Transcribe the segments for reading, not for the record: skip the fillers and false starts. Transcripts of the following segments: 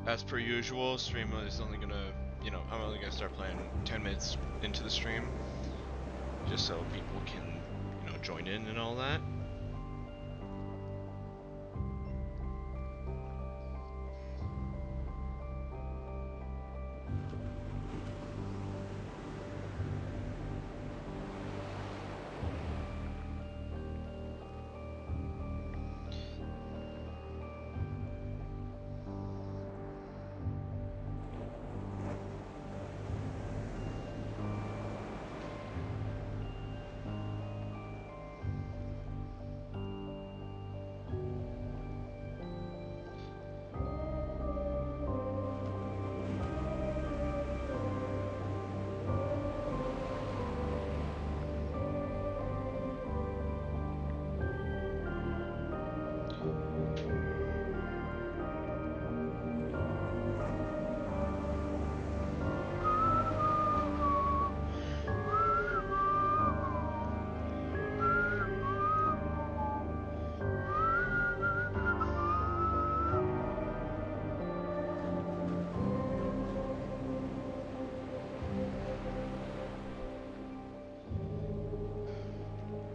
as per usual, stream is only gonna, I'm only gonna start playing 10 minutes into the stream, just so people can, join in and all that.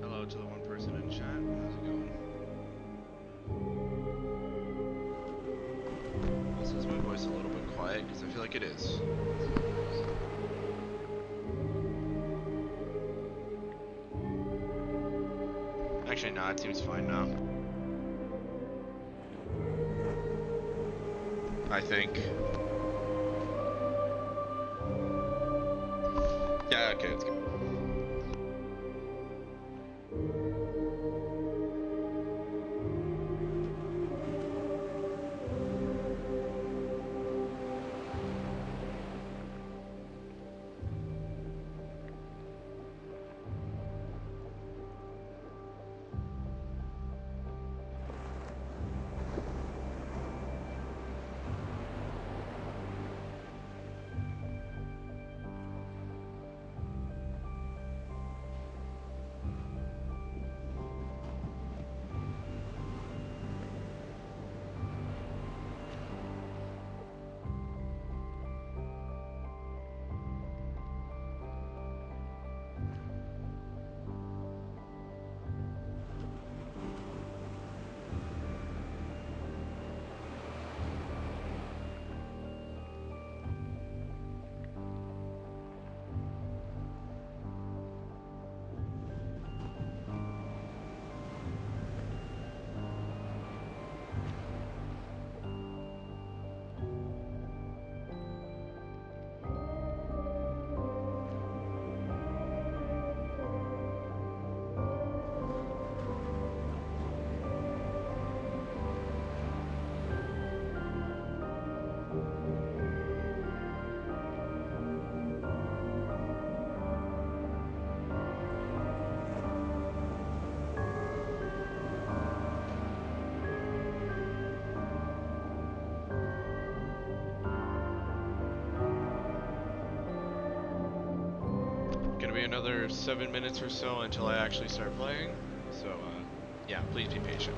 Hello to the one person in chat. How's it going? Also, is my voice a little bit quiet? Because I feel like it is. Actually, no, it seems fine now. I think. Yeah, okay, it's good. Gonna be another 7 minutes or so until I actually start playing, so yeah, please be patient.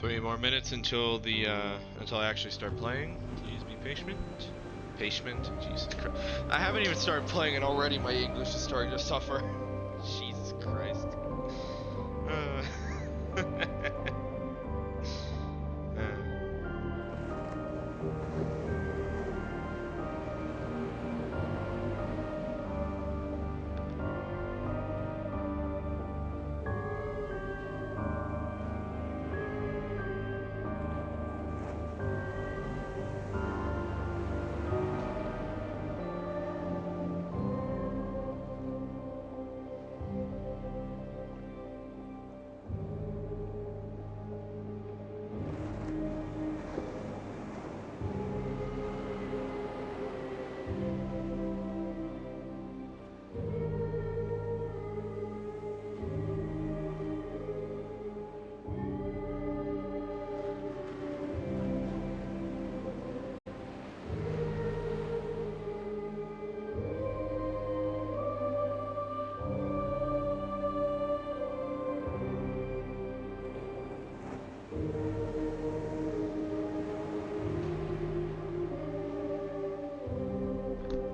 3 more minutes until until I actually start playing. Please be patient. Patient. Jesus Christ. I haven't even started playing and already my English is starting to suffer. Jesus Christ. Uh.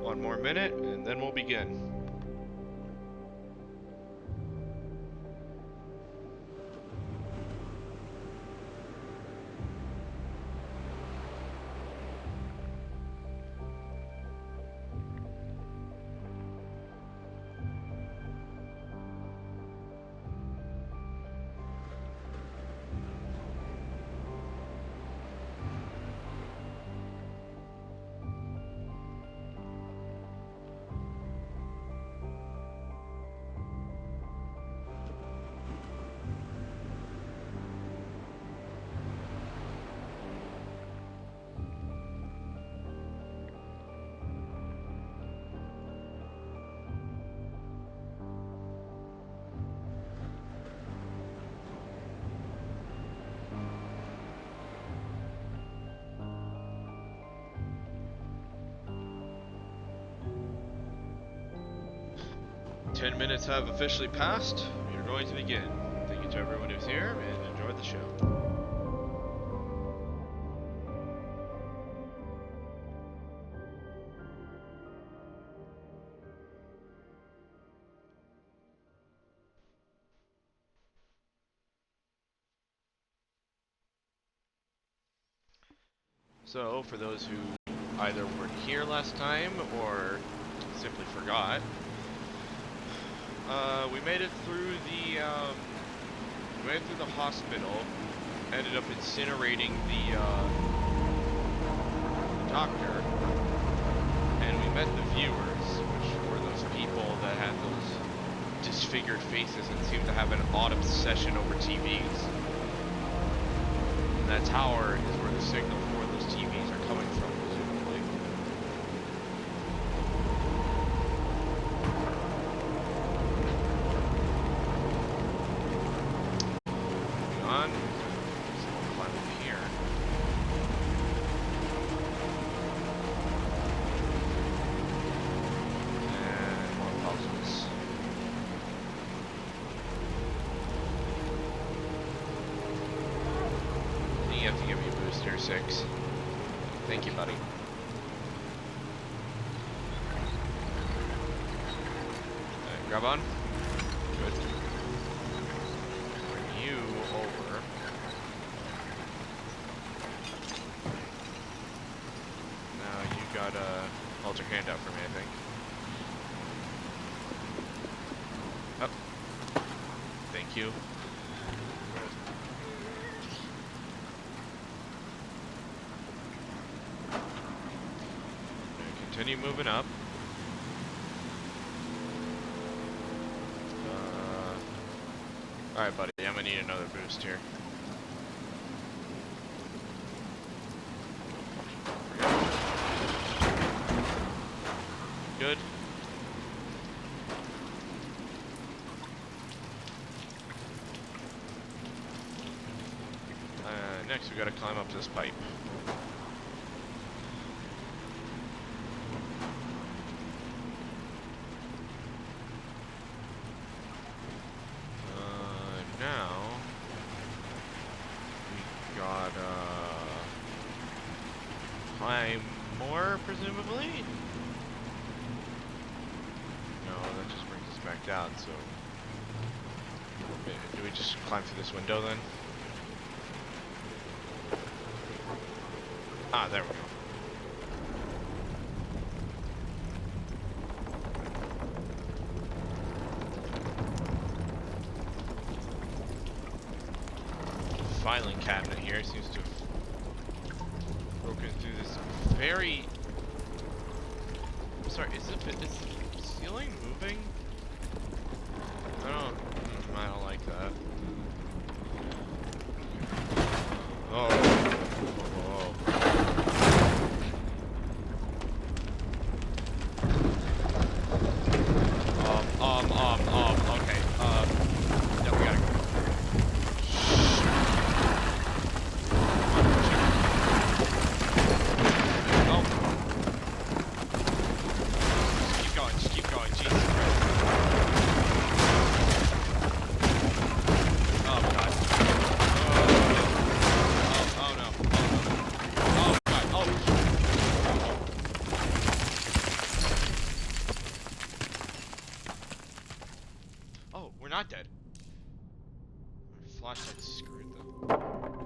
One more minute, and then we'll begin. Ten minutes have officially passed. We are going to begin. Thank you to everyone who's here, and enjoy the show. So, for those who either weren't here last time or simply forgot, we made it through the hospital, ended up incinerating the doctor, and we met the viewers, which were those people that had those disfigured faces and seemed to have an odd obsession over TVs. And that tower is where the signal for those TVs are coming from, presumably. Moving on. So we'll climb up here. And more puzzles. You have to give me a boost here, 6. Thank you, buddy. Grab on. Good. Bring you over. Now you gotta hold your hand out for me, I think. Up. Thank you. Continue moving up. Alright, buddy, I'm gonna need another boost here. Good. Next, we gotta climb up this pipe. back down, so... Do we just climb through this window then? Ah, there we go. Filing cabinet here seems to have broken through this very... I'm sorry, is the ceiling moving? I don't like that. Oh. Whoa. Okay. Yeah, we gotta go. Oh. Just keep going, Jesus Christ. Oh, God. Oh, no. Oh, God. Oh. Oh, we're not dead. My flashlight's screwed, though.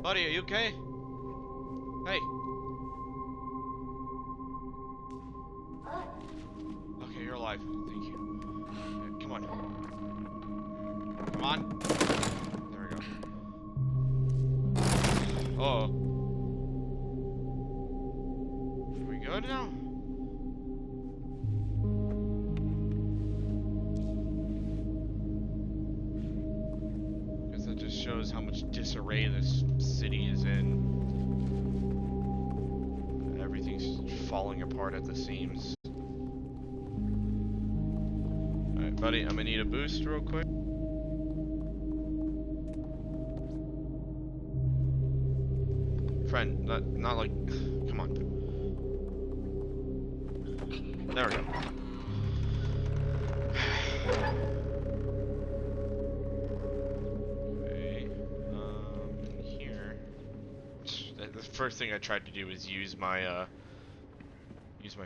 Buddy, are you okay? Hey. Okay, you're alive. Thank you. Okay, come on. Come on. There we go. Oh. Are we good now? Guess that just shows how much disarray this city is in. Everything's falling apart at the seams. Alright, buddy, I'm gonna need a boost real quick. Friend, not like... Come on. There we go. Okay, in here... The first thing I tried to do was use my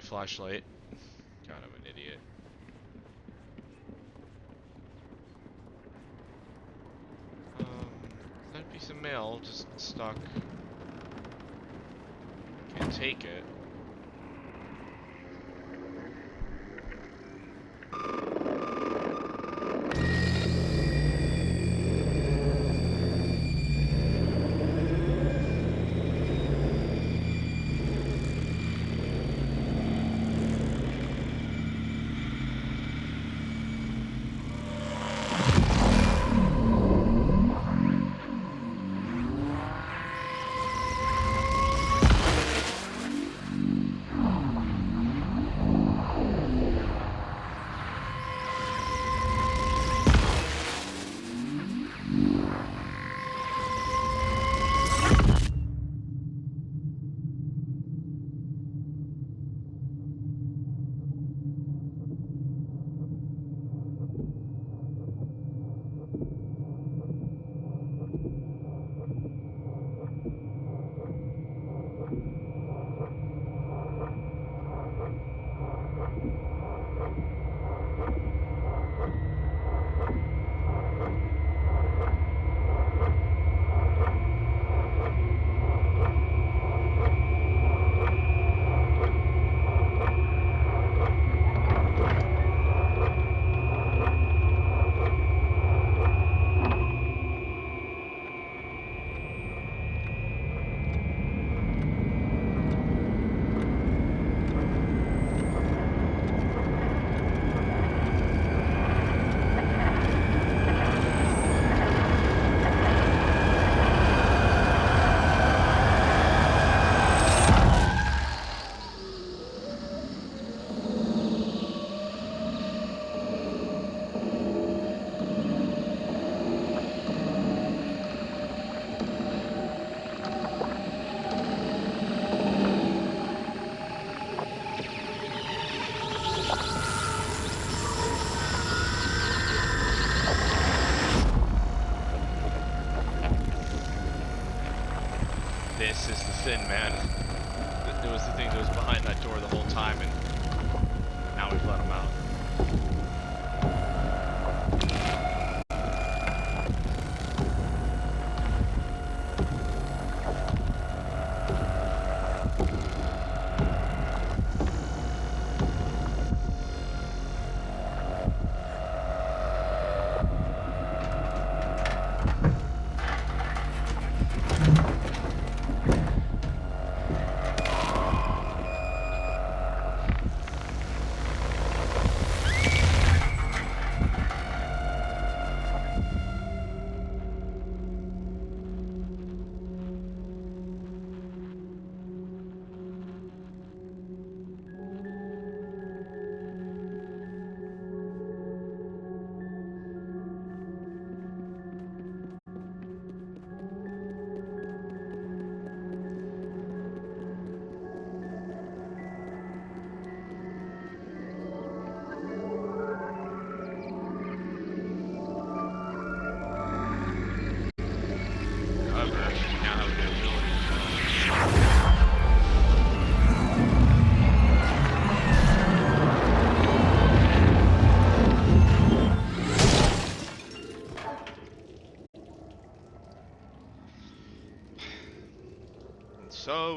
flashlight. God, I'm an idiot. That piece of mail just stuck. Can't take it.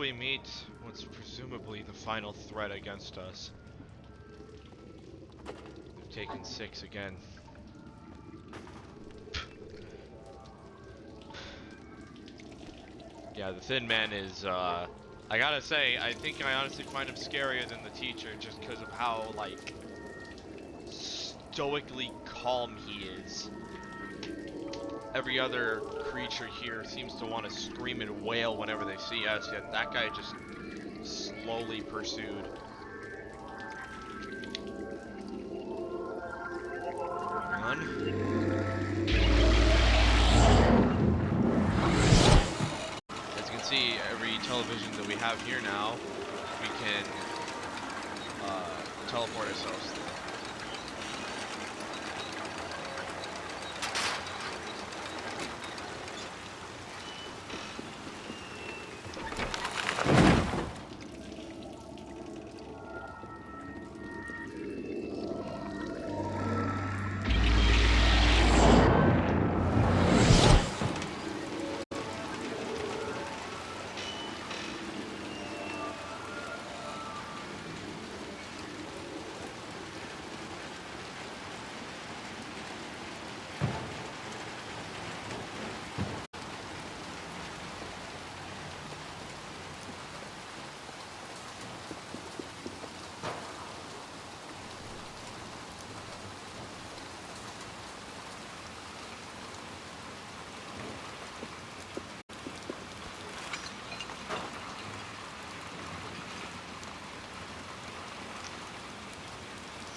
we meet what's presumably the final threat against us. They've taken 6 again. Yeah, the Thin Man is, I gotta say, I think I honestly find him scarier than the teacher just because of how, like, stoically calm he is. Every other creature here seems to want to scream and wail whenever they see us, yet that guy just slowly pursued. As you can see, every television that we have here now, we can teleport ourselves through.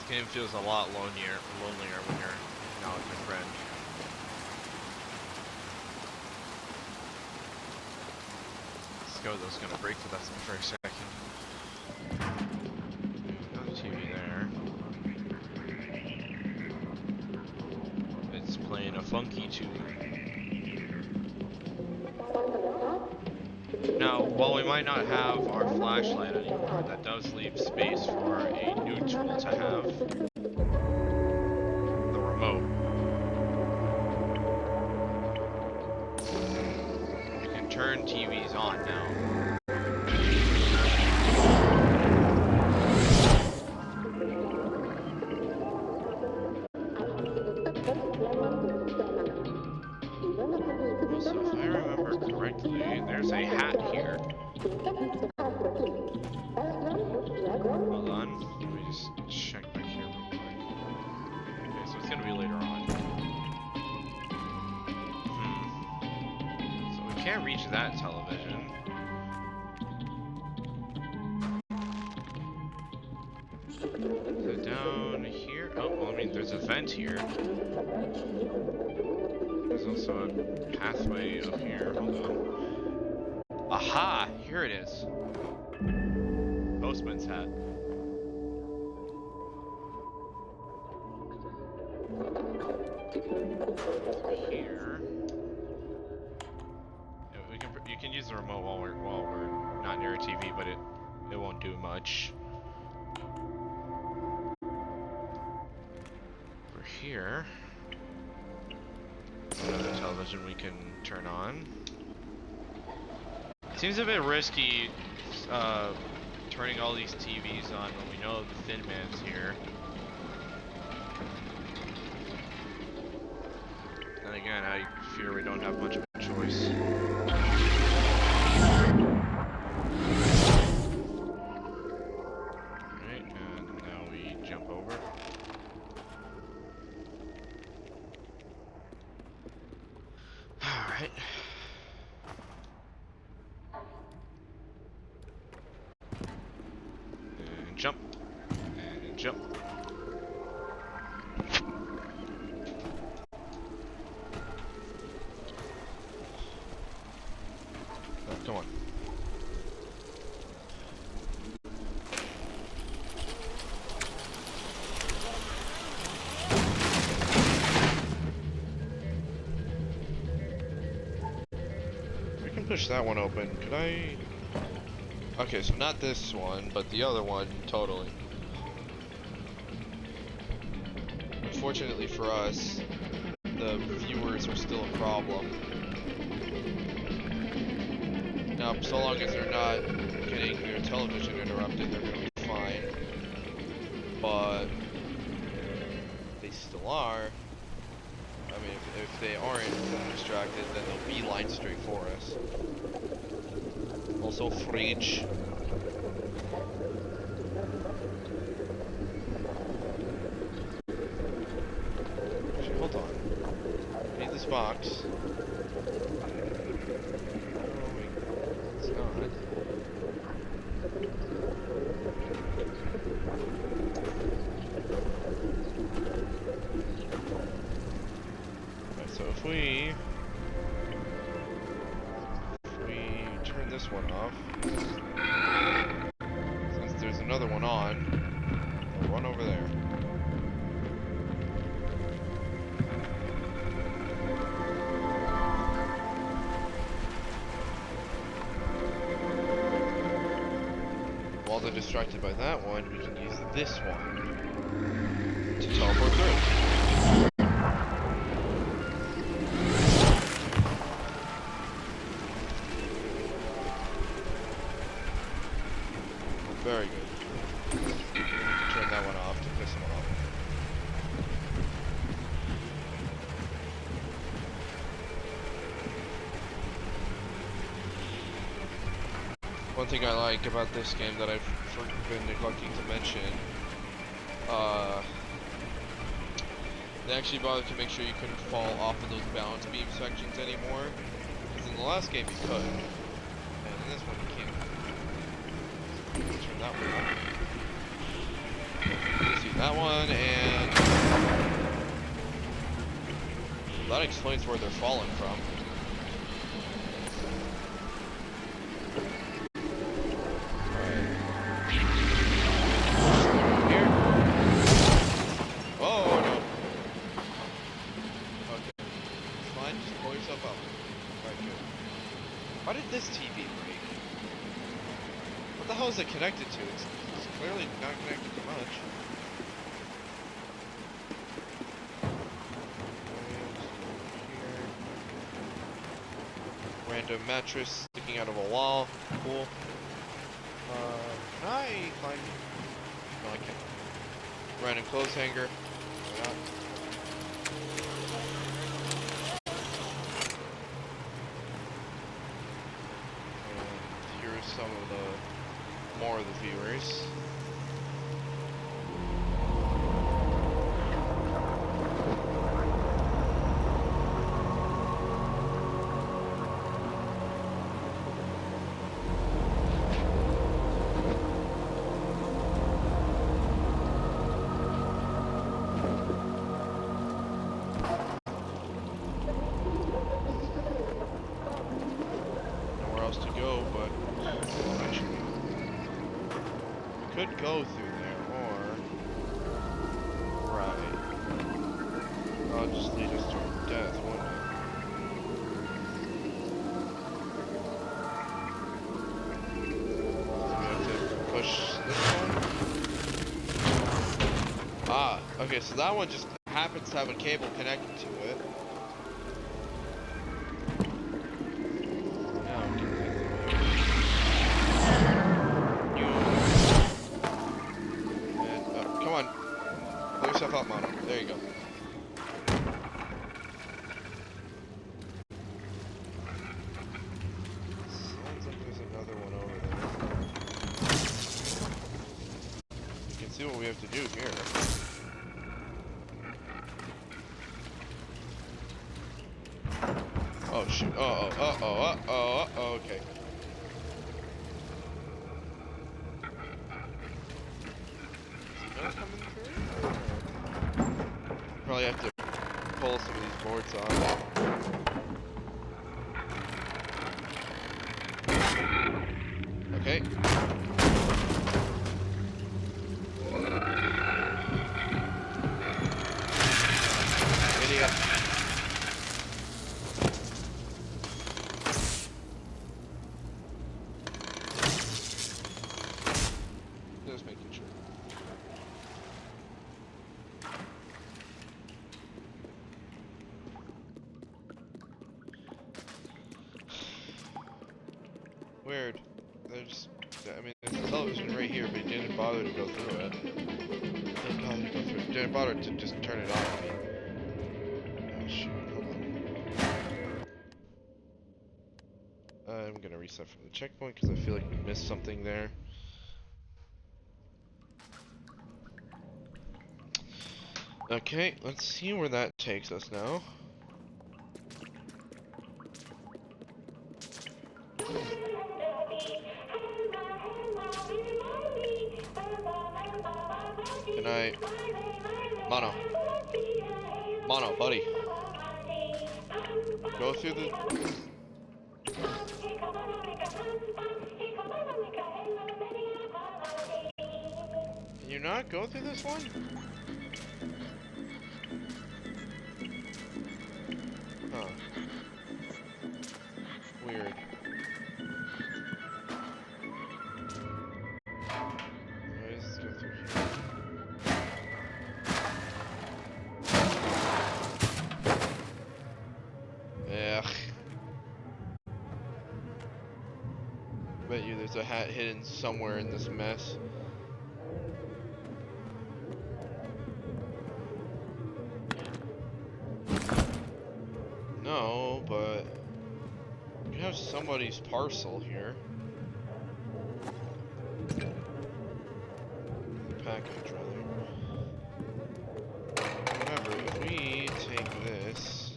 This game feels a lot lonelier when you're not with your friend. Skoda's gonna break with us for a second. No TV there. It's playing a funky tune. Now, while we might not have our flashlight anymore, that does leave space for a new tool to have. The remote. You can turn TVs on now. So if I remember correctly, there's a hat here. Hold on, let me just check back here real quick. Okay, so it's gonna be later on. So we can't reach that television. So down here, oh, well, I mean, there's a vent here. There's also a pathway up here. Hold on. Aha! Here it is. Postman's hat. Here. Yeah, you can use the remote while we're not near a TV, but it won't do much. Over here. Another television we can turn on. Seems a bit risky turning all these TVs on when we know the Thin Man's here. And again, I fear we don't have much of a choice. Alright, and now we jump over. Alright. And jump. And jump. Oh, come on. Push that one open. Could I? Okay, so not this one, but the other one, totally. Unfortunately for us, the viewers are still a problem. Now, so long as they're not getting their television interrupted, they're gonna be fine. But they still are. I mean, if they aren't distracted, then they'll beeline straight for us. Also, fridge. Actually, hold on. I need this box. Oh, wait. It's not. Alright, so if we turn this one off, since there's another one on, we'll run over there. While they're distracted by that one, we can use this one to teleport through. Very good. Turn that one off to piss them off. One thing I like about this game that I've been neglecting to mention, they actually bothered to make sure you couldn't fall off of those balance beam sections anymore. Because in the last game you could, and in this one you can't. Turn that one on. See that one, and that explains where they're falling from. Why did this TV break? What the hell is it connected to? It's clearly not connected to much. Random mattress sticking out of a wall. Cool. Can I find... No, I can't. Random clothes hanger. Why not? Some of the more of the viewers. Nowhere else to go, but could go through there, or... Right. That'll just lead us to our death, won't it? So we have to push this one? Ah, okay, so that one just happens to have a cable connected to it. Yourself up, Mono. There you go. Sounds like there's another one over there. You can see what we have to do here. Oh shoot. Okay. Is he coming through? Probably have to pull some of these boards off. Okay. Idiot. Just making sure. weird. There's a television right here, but he didn't bother to go through it. Didn't bother to just turn it on. Oh shoot, hold on. I'm gonna reset from the checkpoint because I feel like we missed something there. Okay, let's see where that takes us now. Good night. Mono, buddy. Go through the... Can you not go through this one? Huh. Weird. Anyways, let's go through here. Ugh. Bet you there's a hat hidden somewhere in this mess. No, but you have somebody's parcel here. Package, rather. Remember, if we take this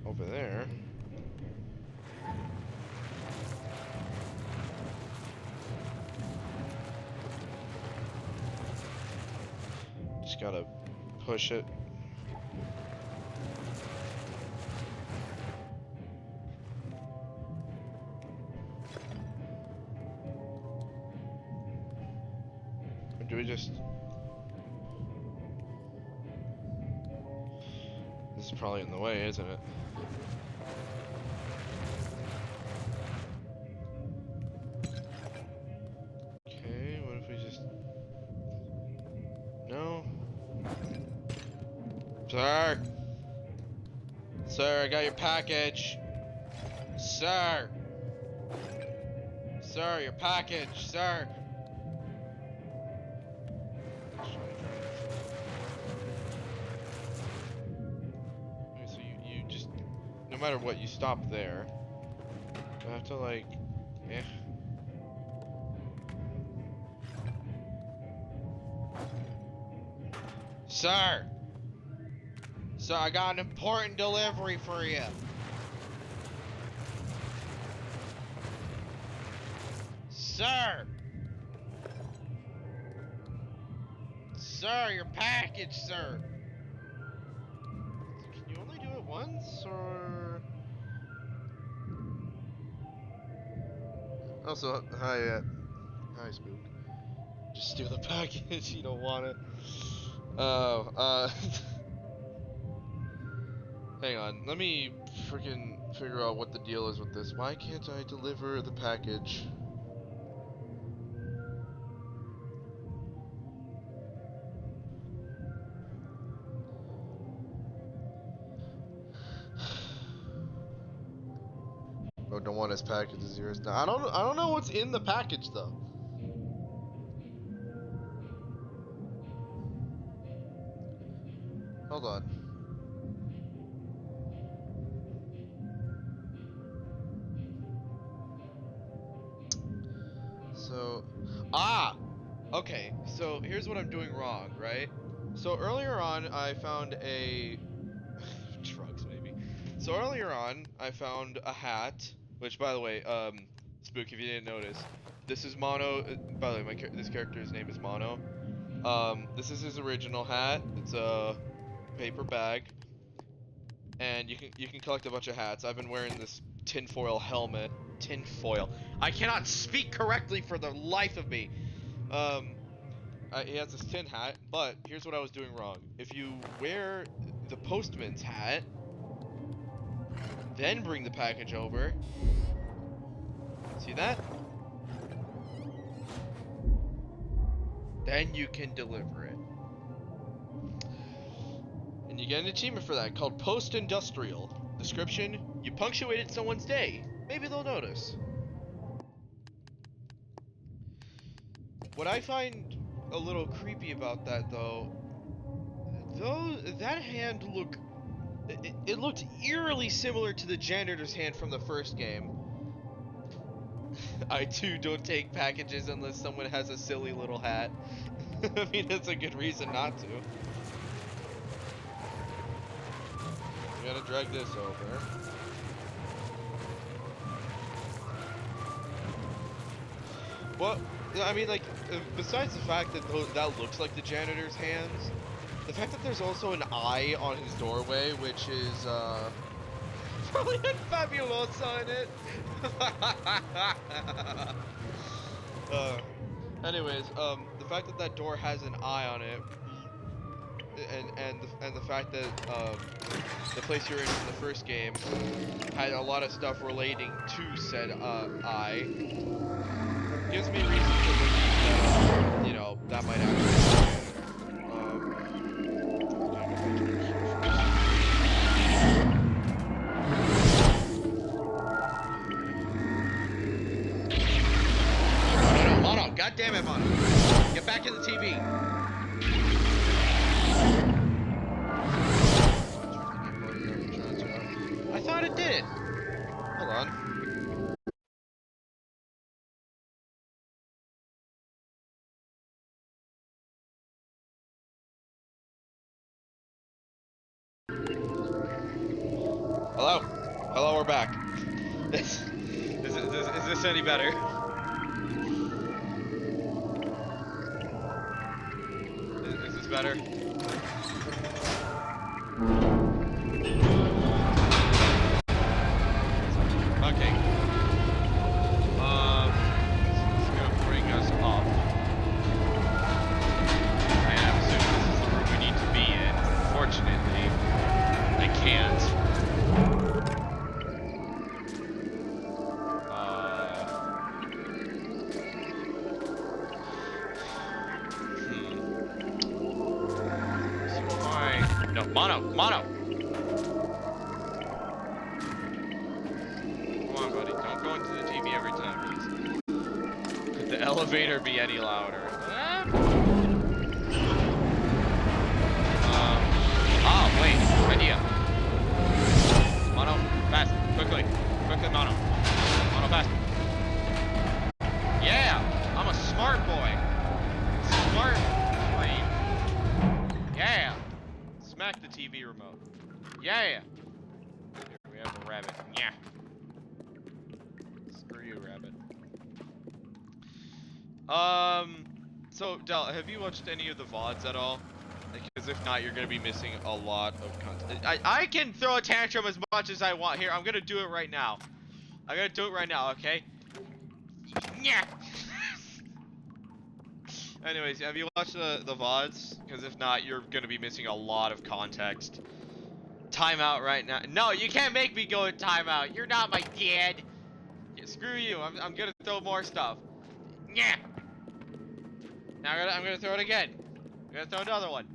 over there. Just gotta push it. Or do we just... This is probably in the way, isn't it? Okay, what if we just... No? Sir! Sir, I got your package! Sir! Sir, your package, sir! Okay, so you just... No matter what, you stop there. I have to, like... Eh. Sir! Sir, I got an important delivery for you. Sir! Sir, your package, sir! Can you only do it once, or... Also, hi, hi, Spook. Just steal the package, you don't want it. Oh, hang on, let me freaking figure out what the deal is with this. Why can't I deliver the package? Oh, don't want his package is yours. Now, I don't know what's in the package though. Hold on. So, okay, so here's what I'm doing wrong, right? So earlier on, I found a... Drugs, maybe. So earlier on, I found a hat, which, by the way, Spook, if you didn't notice, this is Mono. By the way, this character's name is Mono. This is his original hat. It's a paper bag, and you can collect a bunch of hats. I've been wearing this tinfoil helmet. Tinfoil. I cannot speak correctly for the life of me. He has this tin hat, but here's what I was doing wrong. If you wear the postman's hat, then bring the package over. See that? Then you can deliver it. And you get an achievement for that called Post-Industrial. Description: you punctuated someone's day. Maybe they'll notice. What I find a little creepy about that, though, that hand it looked eerily similar to the janitor's hand from the first game. I too don't take packages unless someone has a silly little hat. I mean, that's a good reason not to. We gotta drag this over. Well, I mean, like, besides the fact that that looks like the janitor's hands, the fact that there's also an eye on his doorway, which is, probably had Fabulosa in it. Anyways, the fact that that door has an eye on it, and the fact that the place you're in the first game had a lot of stuff relating to said eye, gives me reason to believe that, you know, that might actually Mono, God damn it, Mono. Get back in the TV. I thought it did. Hold on. Hello? Hello, we're back. Is this any better? Is this better? Okay. This is gonna bring us up. And I'm assuming this is the room we need to be in. Unfortunately, I can't. No, Mono! Come on, buddy. Don't go into the TV every time, please. Could the elevator be any louder? Oh, wait. Idea. Mono, fast. Quickly, Mono. Mono, fast. Yeah! I'm a smart boy. Smart brain. Yeah! Smack the TV remote. Yeah! Here we have a rabbit. Yeah. Screw you, rabbit. So, Del, have you watched any of the VODs at all? Because if not, you're gonna be missing a lot of content. I can throw a tantrum as much as I want. Here, I'm gonna do it right now. I'm gonna do it right now, okay? Yeah! Anyways, have you watched the VODs? Because if not, you're gonna be missing a lot of context. Timeout right now. No, you can't make me go in timeout. You're not my dad. Yeah, screw you. I'm gonna throw more stuff. Yeah. Now I'm gonna throw it again. I'm gonna throw another one.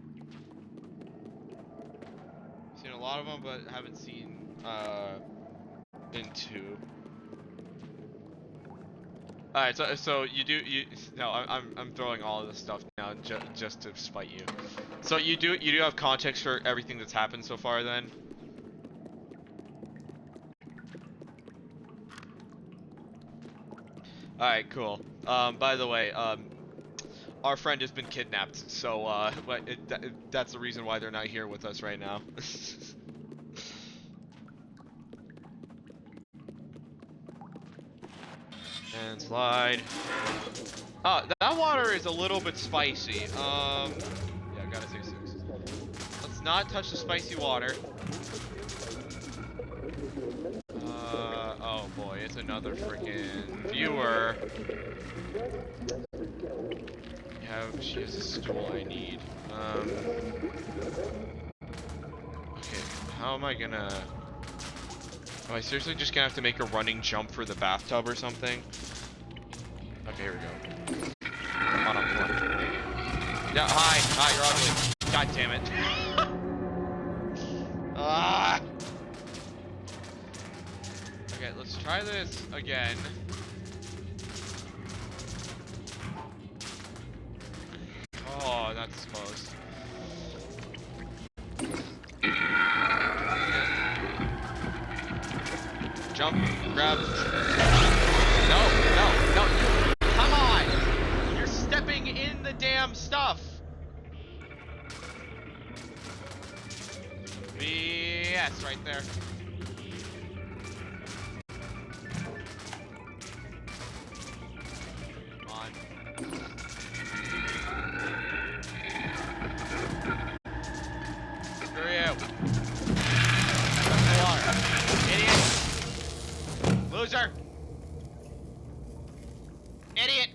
Seen a lot of them, but haven't seen into. All right, so I'm throwing all of this stuff now just to spite you. So you do have context for everything that's happened so far, then? All right, cool. By the way, our friend has been kidnapped, so that's the reason why they're not here with us right now. And slide. That water is a little bit spicy. Yeah, I gotta say 6. Let's not touch the spicy water. Oh boy, it's another freaking viewer. She has a stool I need. Okay, how am I gonna... Am I seriously just gonna have to make a running jump for the bathtub or something? Okay, here we go. Come on. Yeah, hi, you're ugly. God damn it. Ah! try this again. Oh, that's close. Jump, grab. No, no, no. Come on! You're stepping in the damn stuff. Yes, right there. Come on. Screw you. Jump in the water. Idiot. Loser. Idiot.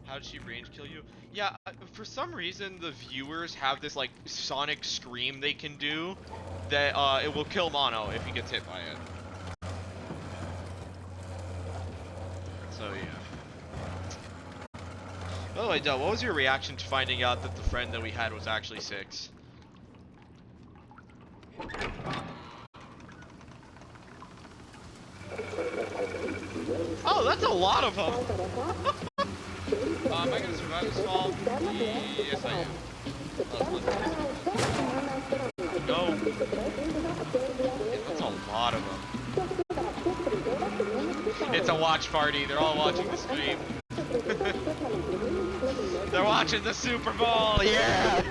How did she range kill you? Yeah, for some reason the viewers have this like sonic scream they can do that it will kill Mono if he gets hit by it. So yeah. By the way, Del, what was your reaction to finding out that the friend that we had was actually 6? Oh, that's a lot of them! Am I gonna survive this fall? Yes, I am. No. That's a lot of them. It's a watch party. They're all watching the stream. They're watching the Super Bowl. Yeah.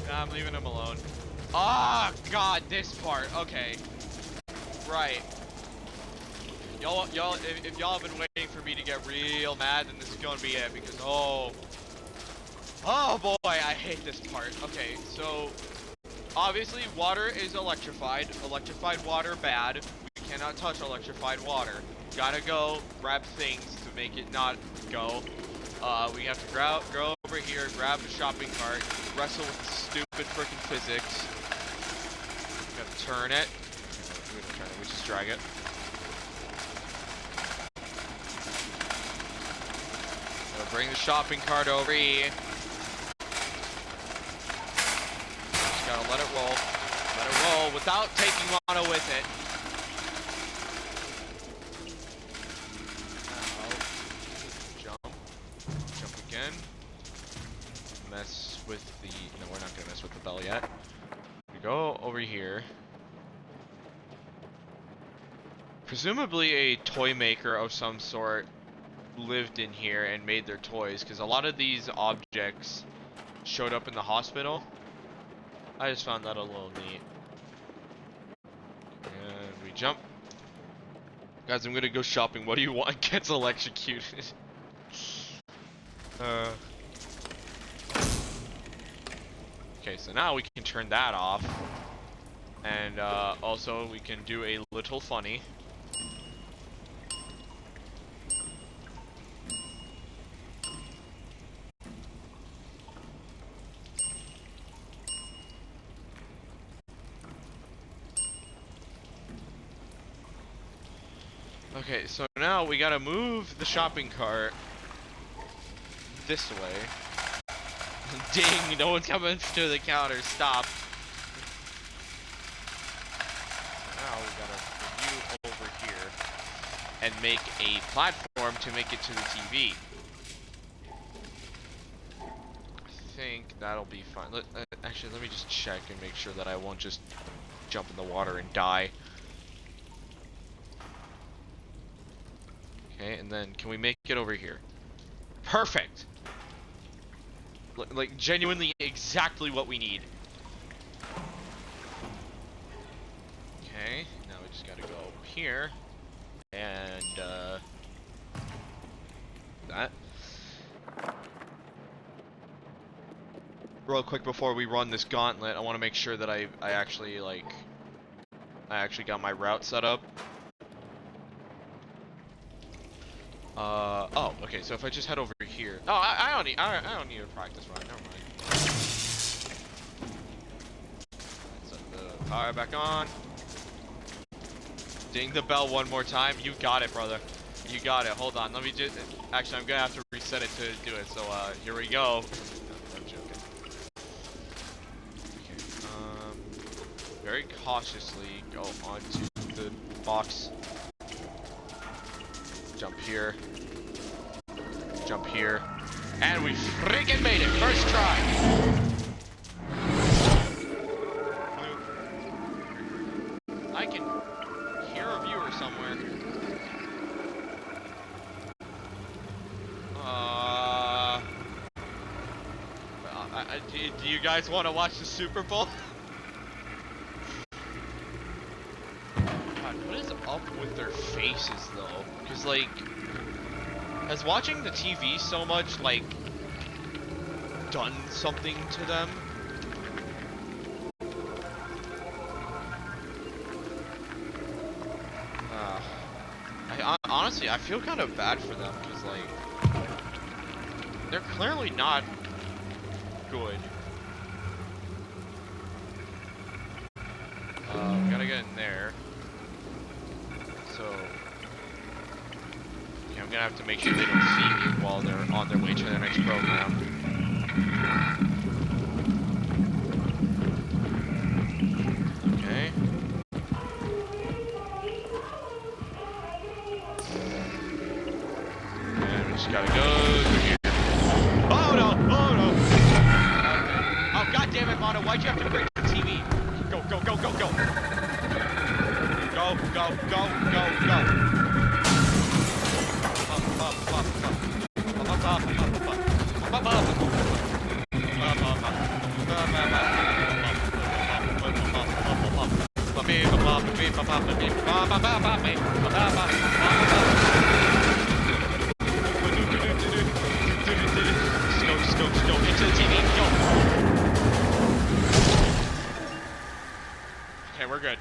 Nah, I'm leaving them alone. Ah, oh, God, this part. Okay. Right. Y'all, if y'all have been waiting for me to get real mad, then this is gonna be it, because, oh boy, I hate this part. Okay, so, obviously, water is electrified. Electrified water, bad. We cannot touch electrified water. Gotta go, grab things to make it not go. We have to go over here, grab the shopping cart, wrestle with the stupid freaking physics. Gotta turn it. We don't turn it, we just drag it. Bring the shopping cart over here. Just gotta let it roll. Let it roll without taking Mono with it. Now, jump. Jump again. Mess with the... No, we're not gonna mess with the bell yet. We go over here. Presumably a toy maker of some sort lived in here and made their toys, because a lot of these objects showed up in the hospital. I just found that a little neat. And we jump. Guys, I'm gonna go shopping. What do you want? Gets electrocuted. Okay, so now we can turn that off. And also we can do a little funny. Okay, so now we gotta move the shopping cart this way. Ding, no one's coming to the counter, stop. So now we gotta bring you over here and make a platform to make it to the TV. I think that'll be fine. Actually, let me just check and make sure that I won't just jump in the water and die. Okay, and then can we make it over here? Perfect! Like, genuinely exactly what we need. Okay, now we just gotta go here. And, that. Real quick before we run this gauntlet, I want to make sure that I actually, like, I actually got my route set up. Oh, okay, so if I just head over here. Oh, I don't need to practice run, never mind. Set the power back on. Ding the bell one more time. You got it, brother. You got it. Hold on, let me just, actually, I'm gonna have to reset it to do it, so, here we go. No, I'm joking. Okay, very cautiously go onto the box. Jump here. Jump here. And we freaking made it! First try! I can hear a viewer somewhere. Do you guys want to watch the Super Bowl? God, what is up with their faces though? Because like, has watching the TV so much like done something to them? Honestly, I feel kind of bad for them because like they're clearly not good. Gotta get in there. So, yeah, I'm gonna have to make sure they don't see me while they're on their way to the next program. Okay. And we just gotta go through here. Oh no! Oh no! Okay. Oh god damn it, Mono! Why'd you have to break the TV? Go, go, go, go, go! Go, go, go, go, go! Up, up, up, up. Up, up, up, up, up, up, Just go, into the TV, go! Okay, we're good.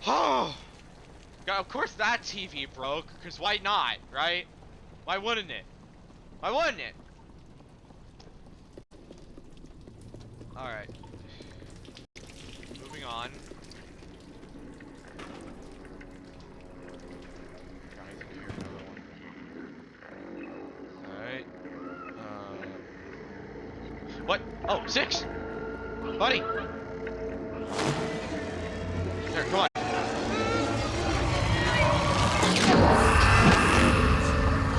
Oh! God, of course that TV broke, because why not, right? Why wouldn't it? Why wouldn't it? Alright. Moving on. Guys, I hear another one. Alright. What? Oh, 6! Buddy! There, come on.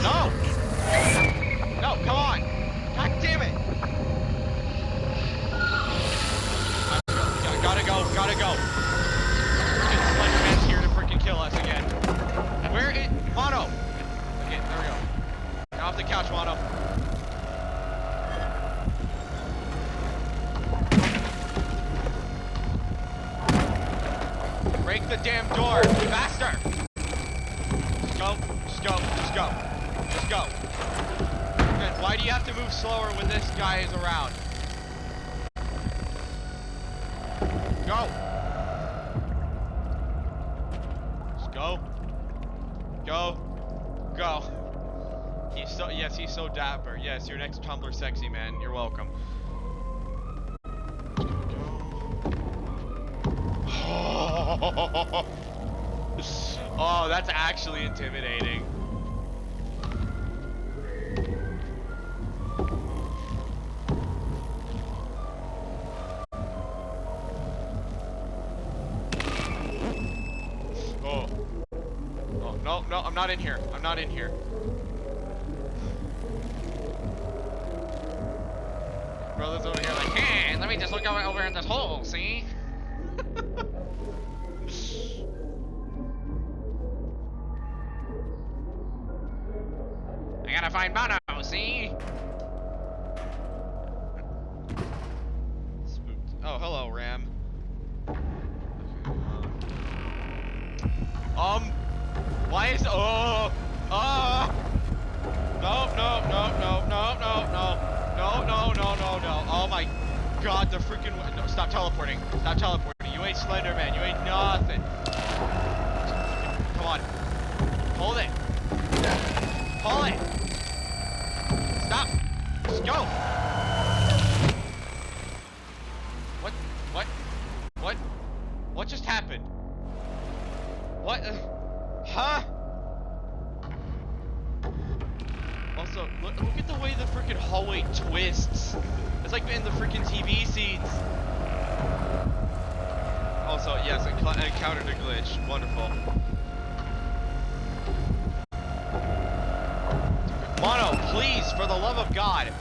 No! No, come on! God damn it! Gotta go, gotta go. Freaking Slenderman's here to freaking kill us again. Where is Mono? Okay, there we go. Now off the couch, Mono. Break the damn door! Faster! Just go, just go, just go. Just go. Good. Why do you have to move slower when this guy is around? Go! Just go. Go. Go. He's so, yes, he's so dapper. Yes, your next Tumblr sexy man. You're welcome. Oh, that's actually intimidating. Oh. Oh, no, no, I'm not in here. I'm not in here. Brother's over here like, hey, let me just look over in this hole, see? I gotta find Mono, see? Spooked. Oh, hello, Ram. Why is, no, oh my god, the freaking, no, stop teleporting, you ain't Slenderman, you ain't nothing. Come on, hold it, stop, just go. What just happened? What, huh? Also, look at the way the freaking hallway twists. It's like in the freaking TV scenes. Also, yes, I encountered a glitch. Wonderful. Mono, please, for the love of God.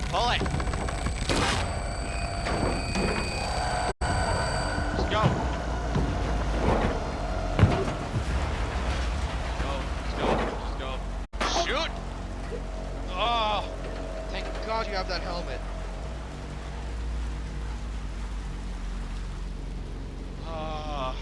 Pull it. Let's go. Let's go. Shoot! Oh! Thank God you have that helmet. Ah.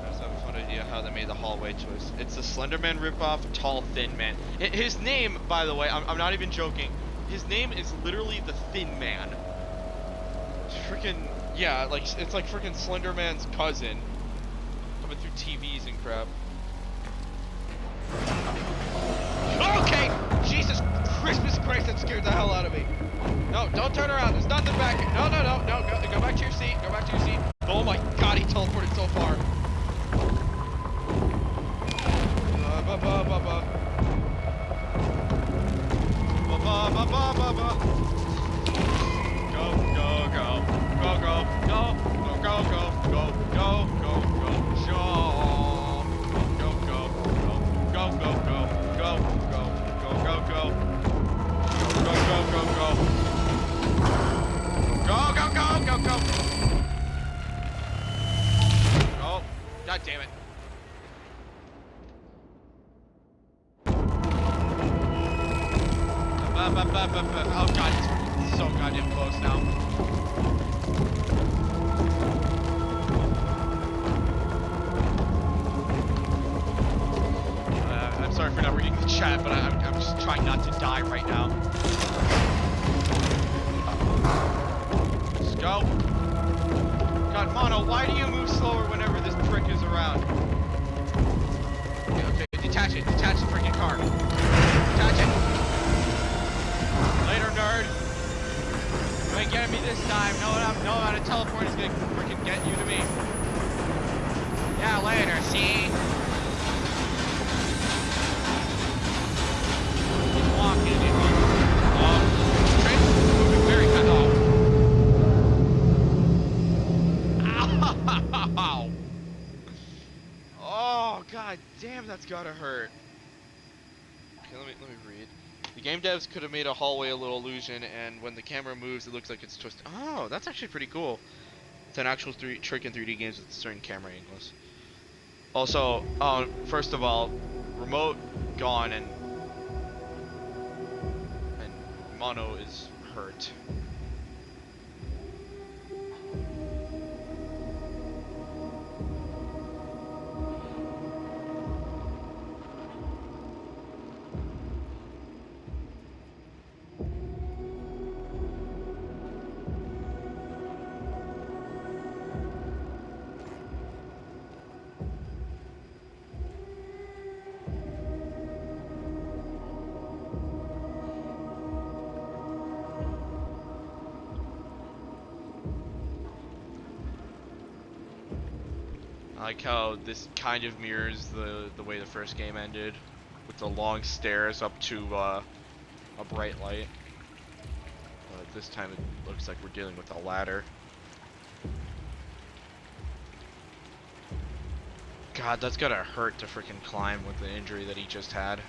I just have a fun idea how they made the hallway choice. It's the Slenderman ripoff, Tall Thin Man. His name, by the way, I'm not even joking. His name is literally the Thin Man. Freaking yeah, like it's like freaking Slenderman's cousin. Coming through TVs and crap. Okay! Jesus Christmas Christ, that scared the hell out of me. No, don't turn around. There's nothing back here. No. Go back to your seat. Go back to your seat. Oh my God, he teleported so far. Go. Oh, God damn it. Oh God, it's so goddamn close now. I'm sorry for not reading the chat, but I'm just trying not to die right now. Let's go. God, Mono, why do you move slower whenever this prick is around? Okay, detach it. Detach the freaking car. Detach it. Later, nerd. You ain't getting me this time. Know how to teleport is gonna freaking get you to me. Yeah, later, see? He's walking in. Train's moving very fast. Ow! Oh, God damn, that's gotta hurt. Okay, let me read. The game devs could have made a hallway a little illusion, and when the camera moves, it looks like it's twisted. Oh, that's actually pretty cool. It's an actual trick in 3D games with certain camera angles. Also, first of all, remote gone, and Mono is hurt. I like how this kind of mirrors the way the first game ended, with the long stairs up to a bright light. But this time it looks like we're dealing with a ladder. God, that's gotta hurt to freaking climb with the injury that he just had.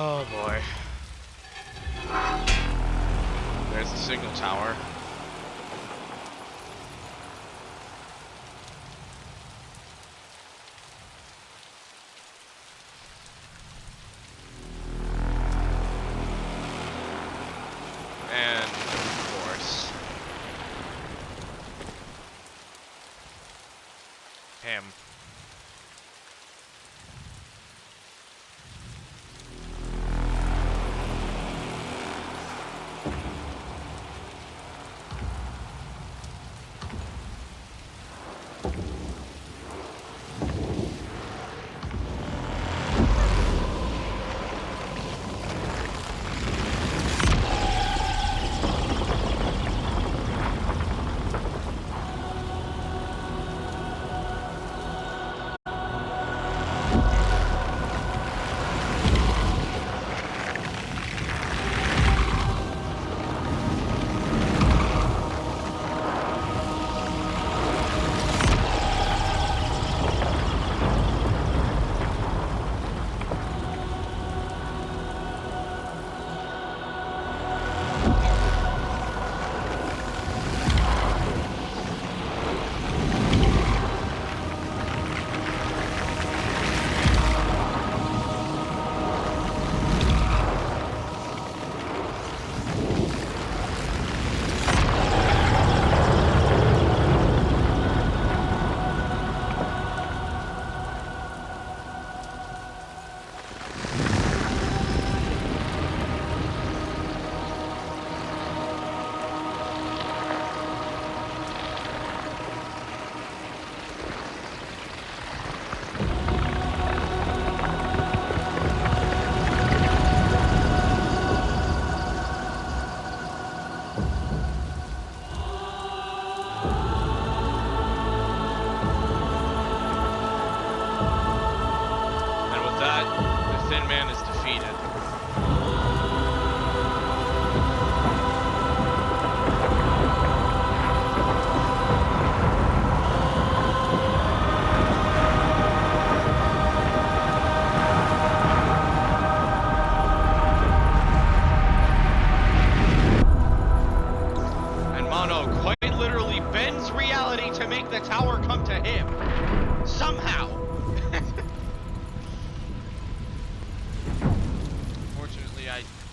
Oh boy. There's the signal tower. And of course, him.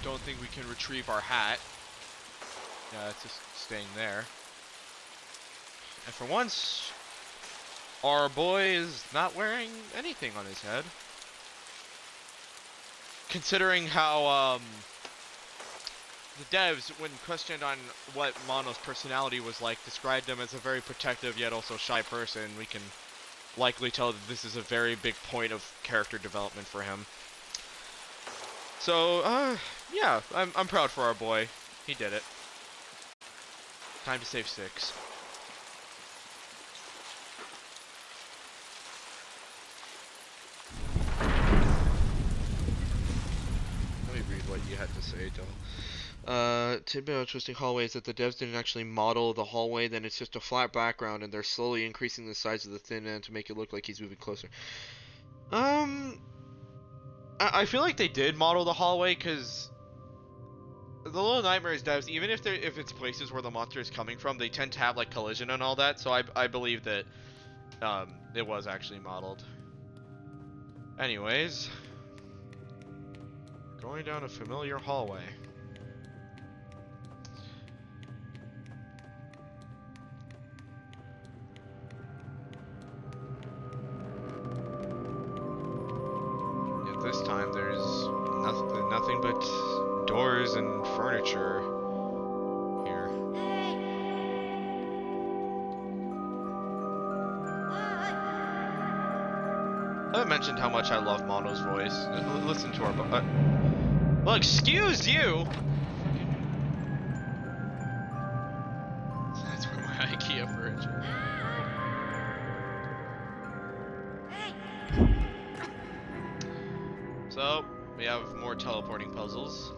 don't think we can retrieve our hat. Yeah, it's just staying there. And for once, our boy is not wearing anything on his head. Considering how, the devs, when questioned on what Mono's personality was like, described him as a very protective yet also shy person, we can likely tell that this is a very big point of character development for him. So, yeah, I'm proud for our boy. He did it. Time to save 6. Let me read what you had to say, Del. Tidbit about twisting hallways that the devs didn't actually model the hallway, then it's just a flat background and they're slowly increasing the size of the thin end to make it look like he's moving closer. I feel like they did model the hallway, because the Little Nightmares devs, even if it's places where the monster is coming from, they tend to have like collision and all that, so I believe that it was actually modeled. Anyways, going down a familiar hallway. This time there's nothing but doors and furniture here. I haven't mentioned how much I love Mono's voice. Listen to her. Well, excuse you. That's where my IKEA furniture. So, we have more teleporting puzzles.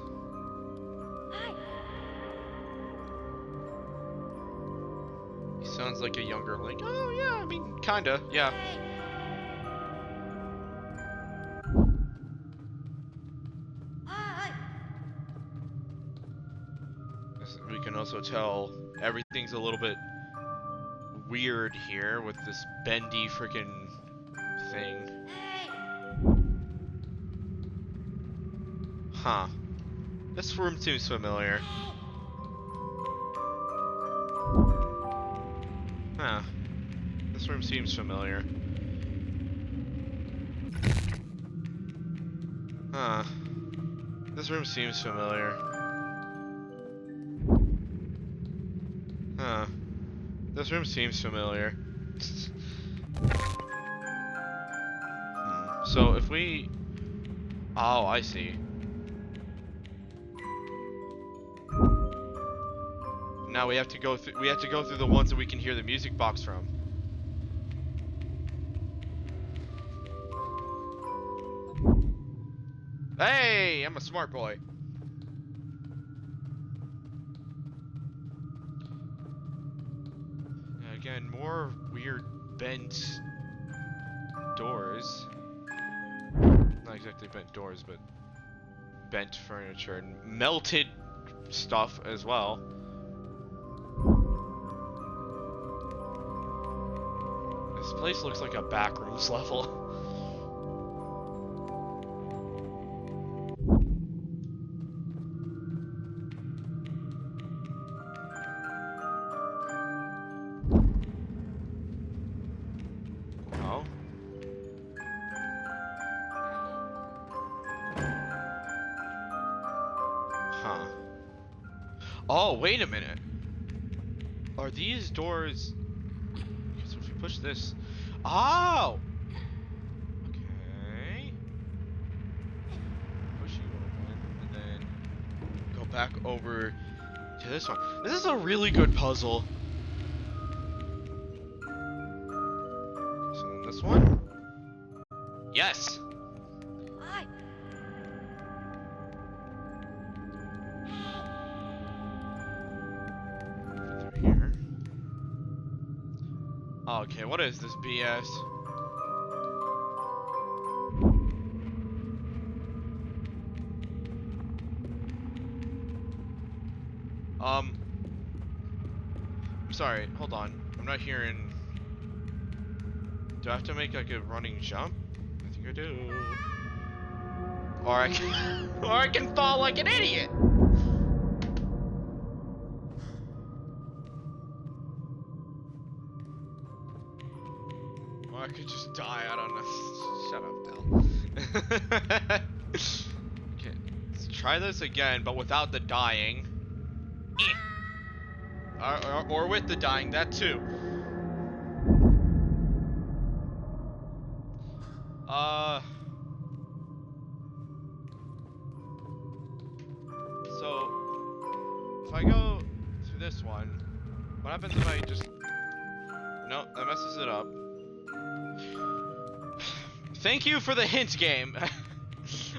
He sounds like a younger Link. Oh, yeah, I mean, kinda, yeah. We can also tell everything's a little bit weird here with this bendy freaking thing. Huh. This room seems familiar. Huh. This room seems familiar. Huh. This room seems familiar. Huh. This room seems familiar. So if we... Oh, I see. Now we have to go through the ones that we can hear the music box from. Hey, I'm a smart boy. Again, more weird bent doors. Not exactly bent doors, but bent furniture and melted stuff as well. This place looks like a backrooms level. Oh. Huh. Oh, wait a minute. Are these doors... So if we push this... Oh! Okay. Push you open, and then go back over to this one. This is a really good puzzle. So then this one? Yes! Through here. Okay, what is this BS? I'm sorry, hold on. I'm not hearing... Do I have to make like a running jump? I think I do. Or I can, or I can fall like an idiot. Or I could just die. I don't know. Shut up, Dell. Okay, let's try this again, but without the dying. Or with the dying, that too. So, if I go through this one, what happens if I just... No, that messes it up. Thank you for the hint, game.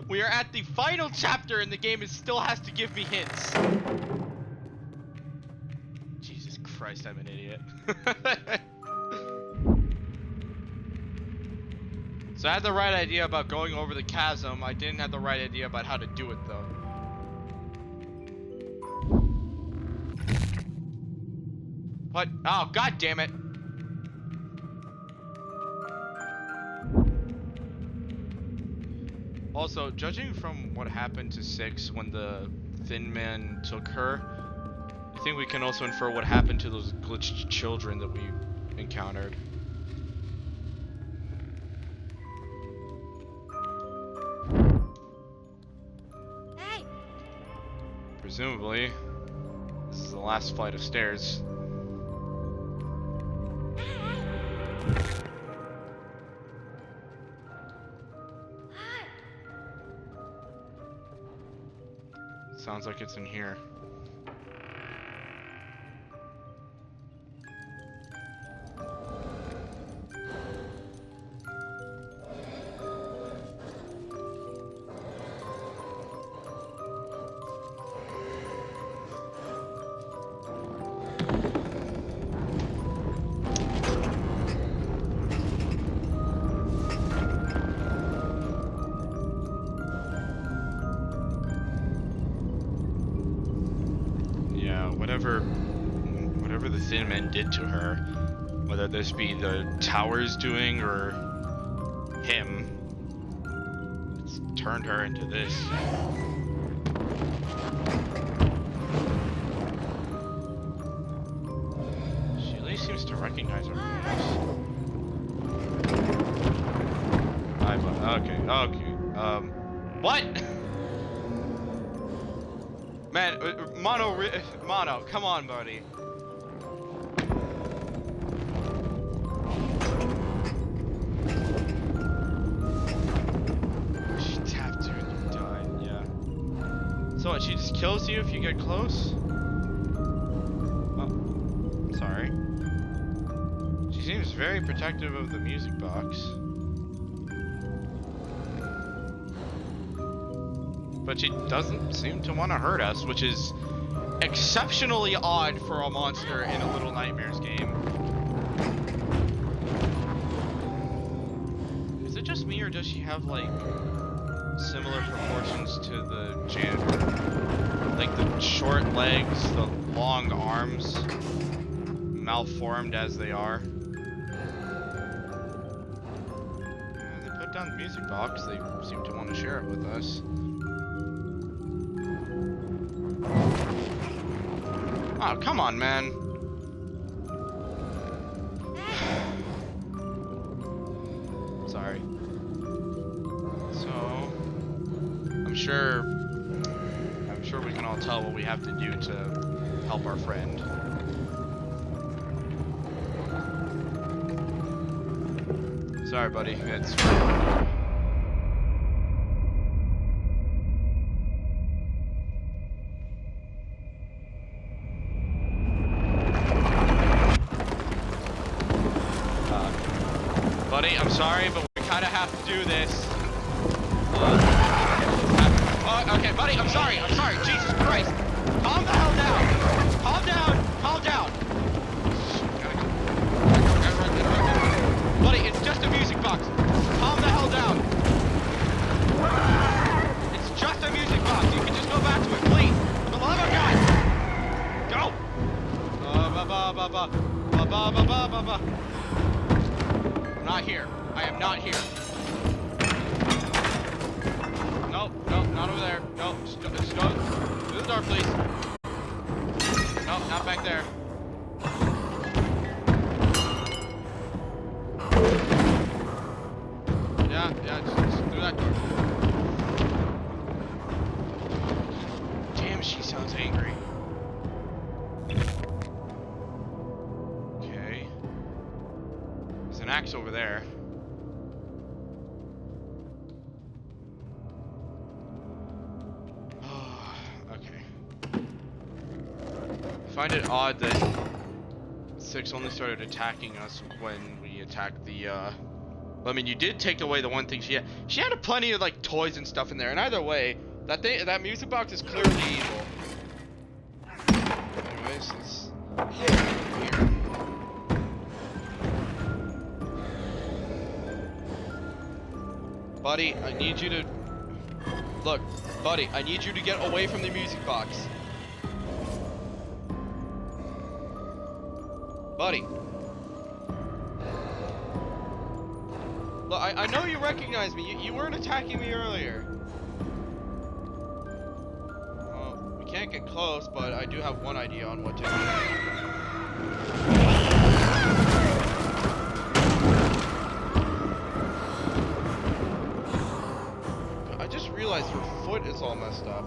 We are at the final chapter and the game still has to give me hints. Jesus Christ, I'm an idiot. So I had the right idea about going over the chasm. I didn't have the right idea about how to do it, though. What? Oh, god damn it. Also, judging from what happened to Six when the Thin Man took her, I think we can also infer what happened to those glitched children that we encountered. Hey! Presumably, this is the last flight of stairs. Sounds like it's in here. Whatever the Thin Man did to her, whether this be the towers doing or him, it's turned her into this. She at least seems to recognize our voice. Okay, what? Man, Mono, come on, buddy. She tapped you and you died, yeah. So what, she just kills you if you get close? Oh, sorry. She seems very protective of the music box. But she doesn't seem to want to hurt us, which is exceptionally odd for a monster in a Little Nightmares game. Is it just me, or does she have, like, similar proportions to the janitor? Like the short legs, the long arms, malformed as they are. Yeah, they put down the music box, they seem to want to share it with us. Oh, come on, man. Sorry. So, I'm sure we can all tell what we have to do to help our friend. Sorry, buddy. It's buddy, I'm sorry, but we kind of have to do this. Okay, buddy, I'm sorry. Jesus Christ. Calm the hell down. Calm down. Buddy, it's just a music box. Calm the hell down. It's just a music box. You can just go back to it, please. For the love of God. Go. I'm not here. I am not here. No. No, not over there. No, just go through the door, please. No, not back there. Yeah, just through that door. Damn, she sounds angry. Okay. There's an axe over there. Okay. I find it odd that Six only started attacking us when we attacked the, I mean, you did take away the one thing she had. She had plenty of, like, toys and stuff in there, and either way, that music box is clearly evil. Anyways, it's here. Buddy, I need you to... Look, buddy, I need you to get away from the music box. Buddy. Look, I know you recognize me. You weren't attacking me earlier. Well, we can't get close, but I do have one idea on what to do. I just realized her foot is all messed up.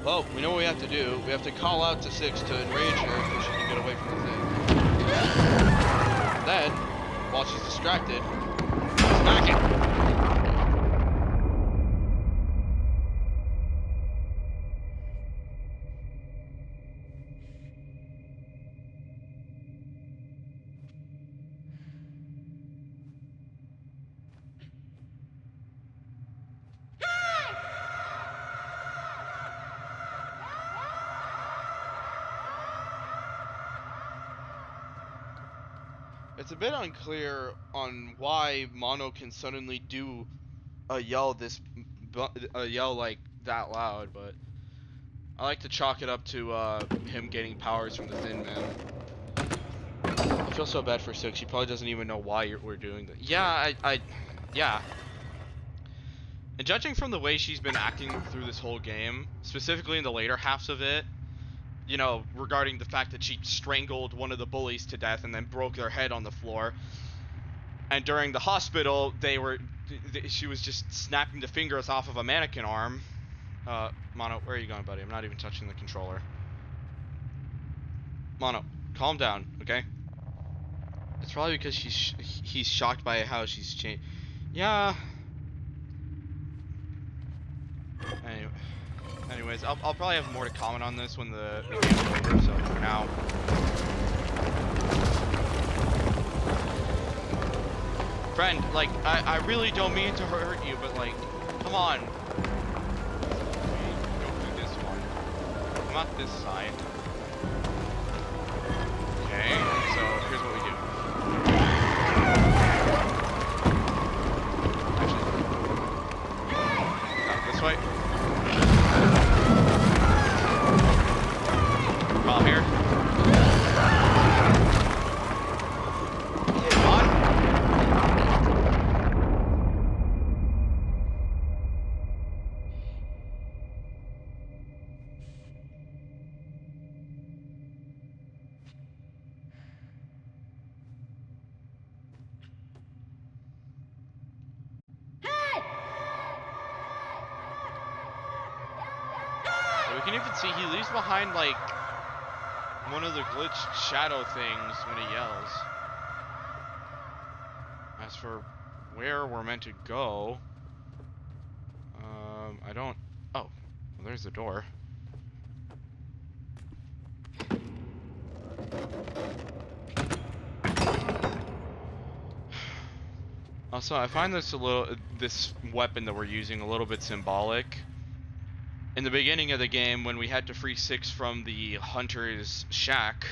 Well, we know what we have to do. We have to call out to Six to enrage her so she can get away from the thing. And then, while she's distracted, smack it! It's a bit unclear on why Mono can suddenly do a yell like that loud, but I like to chalk it up to him getting powers from the Thin Man. I feel so bad for Six. She probably doesn't even know why we're doing that. Yeah, yeah. And judging from the way she's been acting through this whole game, specifically in the later halves of it, you know, regarding the fact that she strangled one of the bullies to death and then broke their head on the floor. And during the hospital, she was just snapping the fingers off of a mannequin arm. Mono, where are you going, buddy? I'm not even touching the controller. Mono, calm down, okay? It's probably because he's shocked by how she's changed. Yeah. Anyways, I'll probably have more to comment on this when the game's over, so for now. Friend, like, I really don't mean to hurt you, but like, come on. Go through this one. Come out this side. Okay, so here's what we do. Actually, this way. Come here. Come on. We can even see he leaves behind like one of the glitched shadow things when he yells. As for where we're meant to go, I don't. Oh, well, there's the door. Also, I find this weapon that we're using a little bit symbolic. In the beginning of the game, when we had to free Six from the hunter's shack,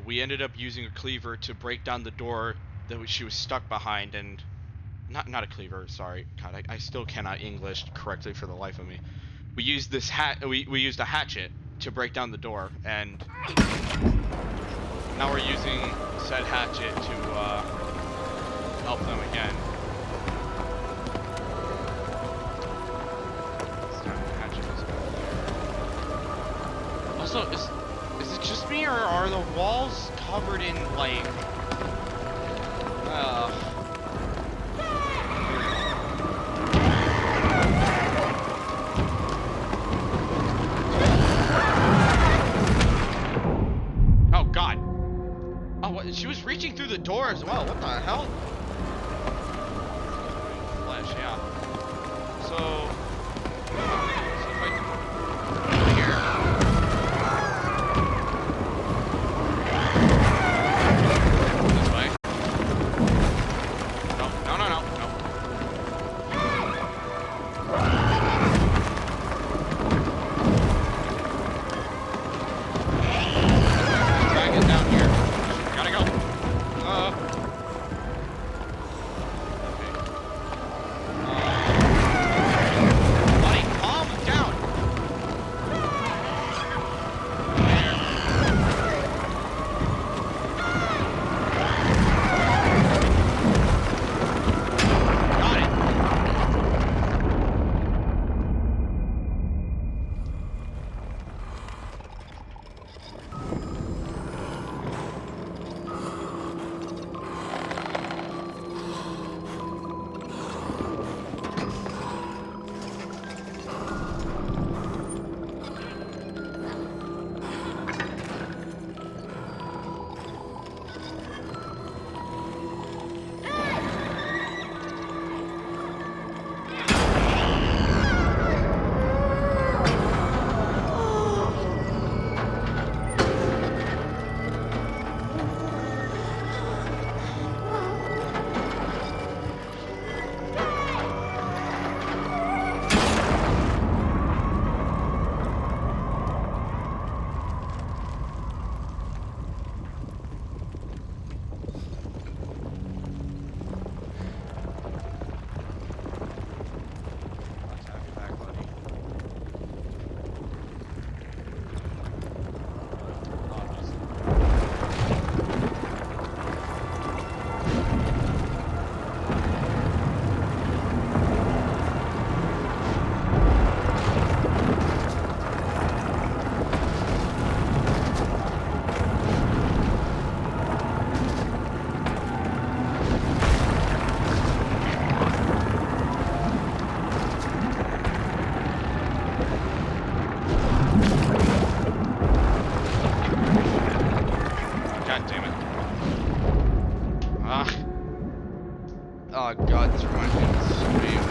we ended up using a cleaver to break down the door that she was stuck behind, and not a cleaver, sorry. God, I still cannot English correctly for the life of me. We used this we used a hatchet to break down the door, and now we're using said hatchet to help them again. This time the hatchet is over there. Also, is it just me, or are the walls covered in like? Oh God! Oh, what? She was reaching through the door as well. What the hell? Flesh, yeah. So, see if I can over here. This way. No, no, no, no, no. Drag it down here. Gotta go. Okay. Buddy, calm down. Got it. Let's have you back, buddy. Oh, just... God damn it. Ah. Oh God, this reminds me of Scream.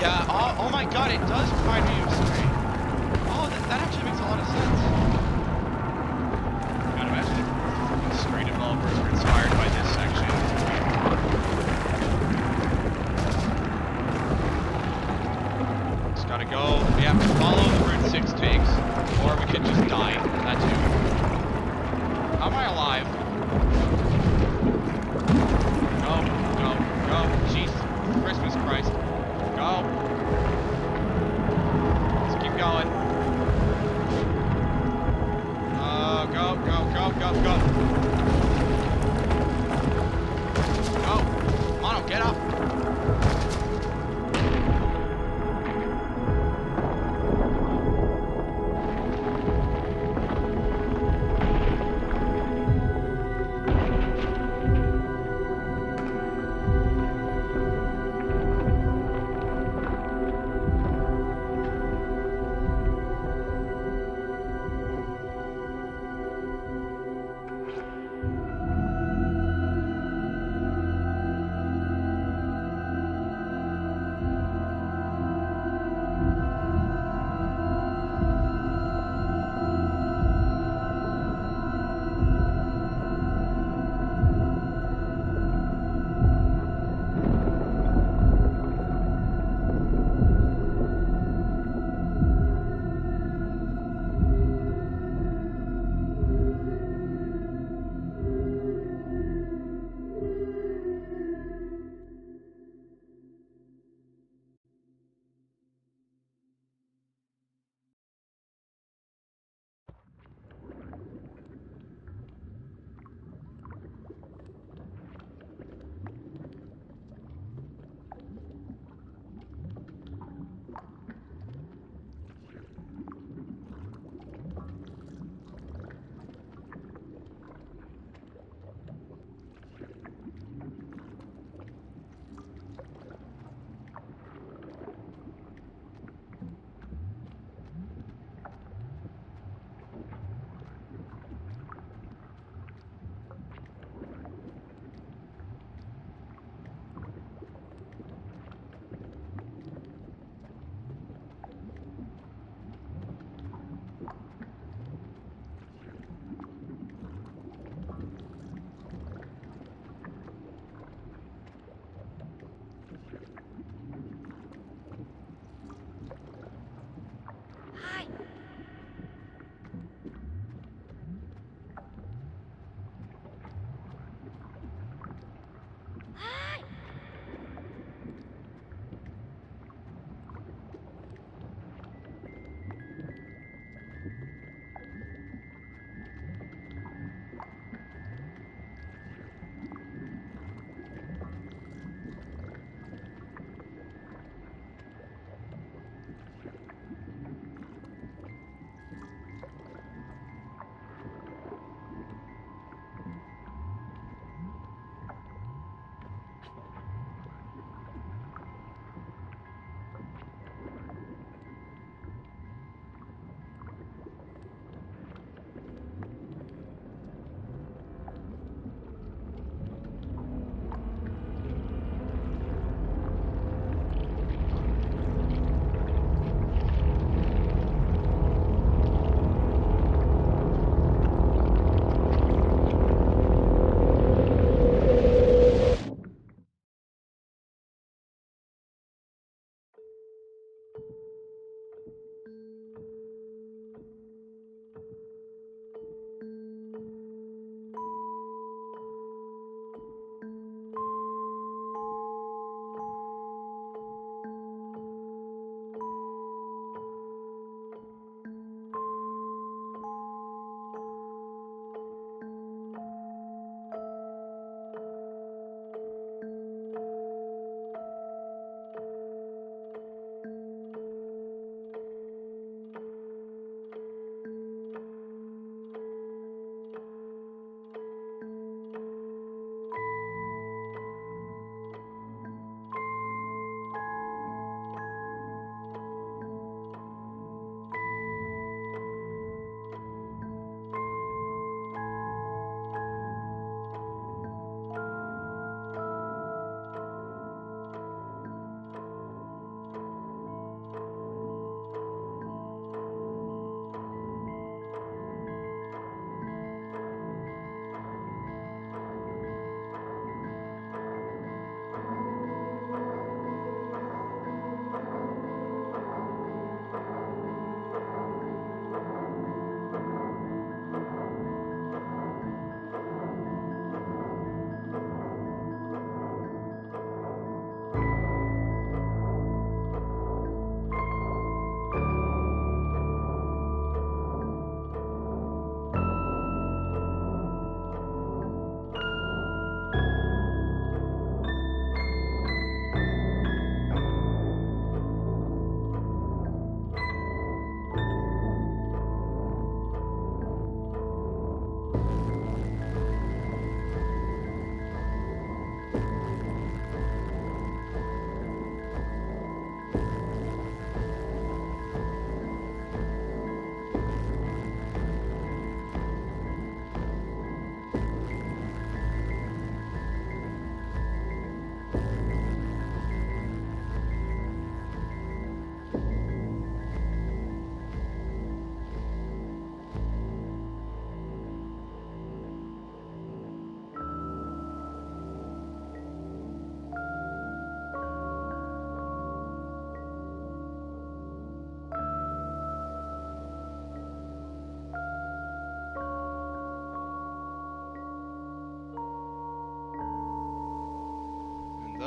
Yeah, oh my God, it does remind me of Scream. Oh, that actually makes a lot of sense. Gotta imagine if the Scream developers were inspired by this section. Just gotta go. We have to follow the Route 6 takes, or we could just die. That too. How am I alive? Go, go, go. Jeez. Christmas Christ. Go. Let's keep going. Go, go, go, go, go. Go. Mono, get up.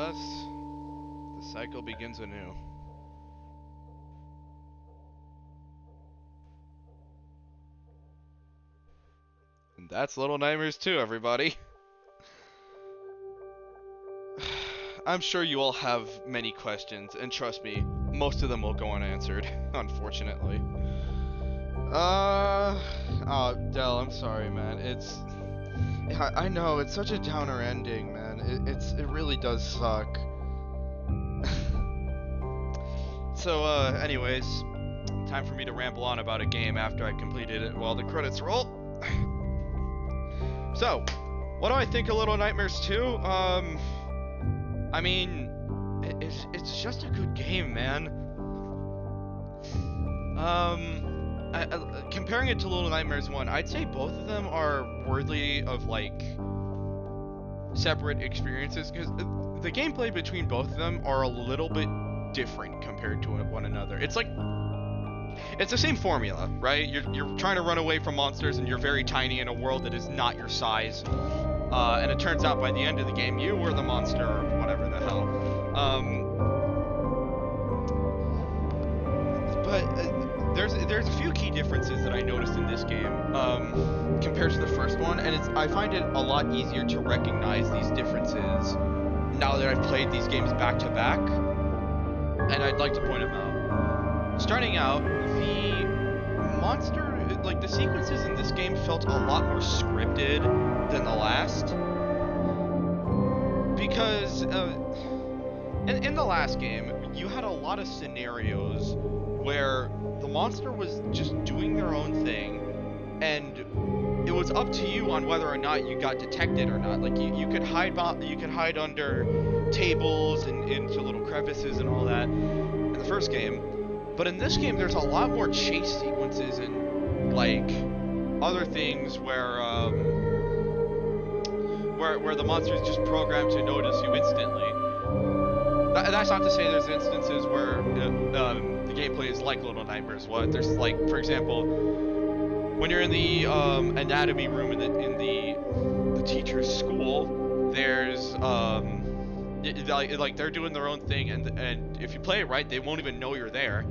thus, the cycle begins anew. And that's Little Nightmares 2, everybody. I'm sure you all have many questions, and trust me, most of them will go unanswered, unfortunately. Oh, Del, I'm sorry, man. I know, it's such a downer ending, man. It really does suck. So, anyways, time for me to ramble on about a game after I completed it while the credits roll. So, what do I think of Little Nightmares 2? I mean, it's just a good game, man. Comparing it to Little Nightmares 1, I'd say both of them are worthy of, like, separate experiences, because the gameplay between both of them are a little bit different compared to one another. It's like, it's the same formula, right? You're trying to run away from monsters, and you're very tiny in a world that is not your size. And it turns out by the end of the game, you were the monster, or whatever the hell. There's a few key differences that I noticed in this game compared to the first one, and I find it a lot easier to recognize these differences now that I've played these games back to back, and I'd like to point them out. Starting out, the monster, like the sequences in this game felt a lot more scripted than the last, because in the last game you had a lot of scenarios where the monster was just doing their own thing, and it was up to you on whether or not you got detected or not. Like you could hide under tables and into little crevices and all that in the first game, but in this game there's a lot more chase sequences and like other things where the monster is just programmed to notice you instantly. That's not to say there's instances where the gameplay is like Little Nightmares 1. There's like, for example, when you're in the anatomy room in the teacher's school, there's like they're doing their own thing, and if you play it right, they won't even know you're there.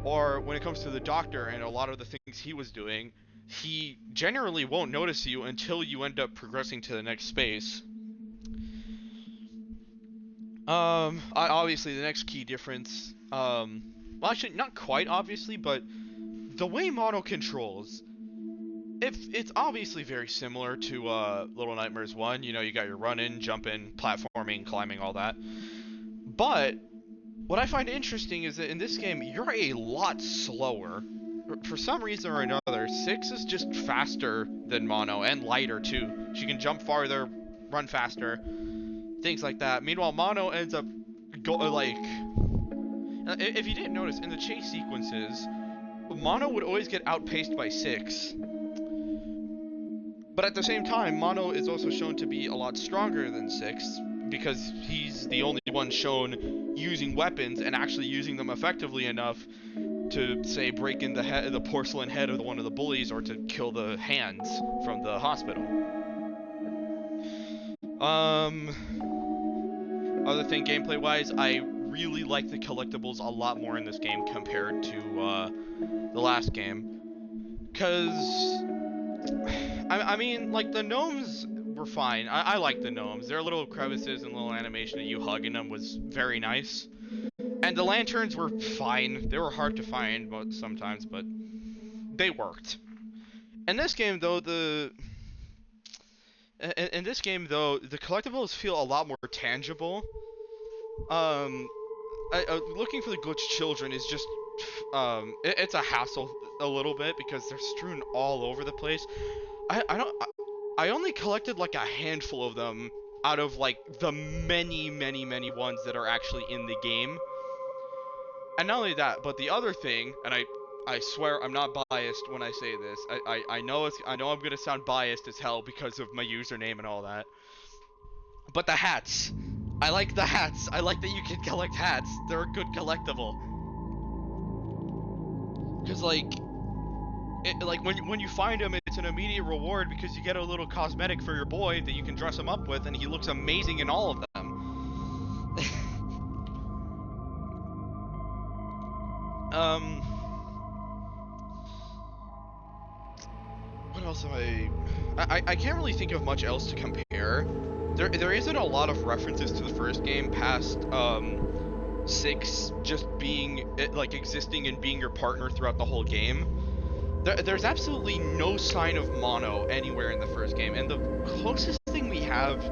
Or when it comes to the doctor and a lot of the things he was doing, he generally won't notice you until you end up progressing to the next space. Obviously the next key difference, well actually not quite obviously, but the way Mono controls, it's obviously very similar to Little Nightmares 1, you know, you got your running, jumping, platforming, climbing, all that. But what I find interesting is that in this game, you're a lot slower. For some reason or another, 6 is just faster than Mono, and lighter too. She can jump farther, run faster, things like that. Meanwhile, Mono ends up if you didn't notice, in the chase sequences, Mono would always get outpaced by 6. But at the same time, Mono is also shown to be a lot stronger than 6, because he's the only one shown using weapons and actually using them effectively enough to, say, break in the porcelain head of one of the bullies, or to kill the hands from the hospital. Other thing, gameplay-wise, I really like the collectibles a lot more in this game compared to the last game. Cause I mean, like, the gnomes were fine. I like the gnomes. Their little crevices and little animation of you hugging them was very nice. And the lanterns were fine. They were hard to find sometimes, but they worked. In this game, though, the collectibles feel a lot more tangible. Looking for the glitched children is just, it's a hassle a little bit because they're strewn all over the place. I only collected like a handful of them out of like the many ones that are actually in the game. And not only that, but the other thing, and I swear I'm not biased when I say this. I know I'm gonna sound biased as hell because of my username and all that. But the hats. I like the hats. I like that you can collect hats. They're a good collectible. Cause like when you find them, it's an immediate reward because you get a little cosmetic for your boy that you can dress him up with, and he looks amazing in all of them. I can't really think of much else to compare. There isn't a lot of references to the first game past 6 just being like existing and being your partner throughout the whole game. There's absolutely no sign of Mono anywhere in the first game, and the closest thing we have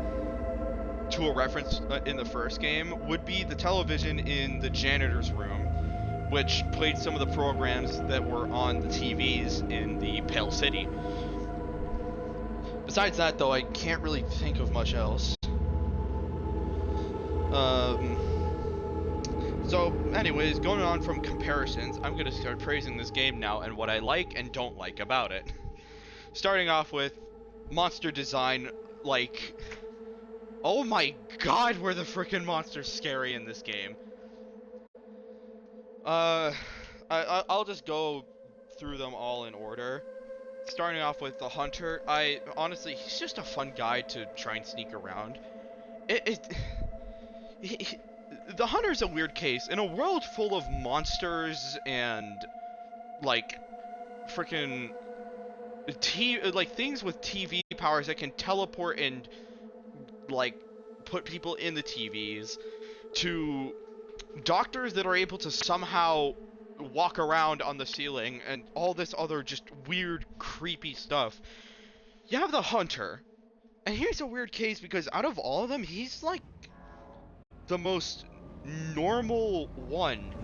to a reference in the first game would be the television in the janitor's room, which played some of the programs that were on the TVs in the Pale City. Besides that, though, I can't really think of much else. So, anyways, going on from comparisons, I'm gonna start praising this game now and what I like and don't like about it. Starting off with monster design, like, oh my god, were the frickin' monsters scary in this game. I'll just go through them all in order. Starting off with the Hunter, honestly, he's just a fun guy to try and sneak around. The Hunter's a weird case. In a world full of monsters and, like, frickin' like, things with TV powers that can teleport and, like, put people in the TVs, to doctors that are able to somehow walk around on the ceiling, and all this other just weird, creepy stuff. You have the Hunter, and here's a weird case because out of all of them, he's like the most normal one.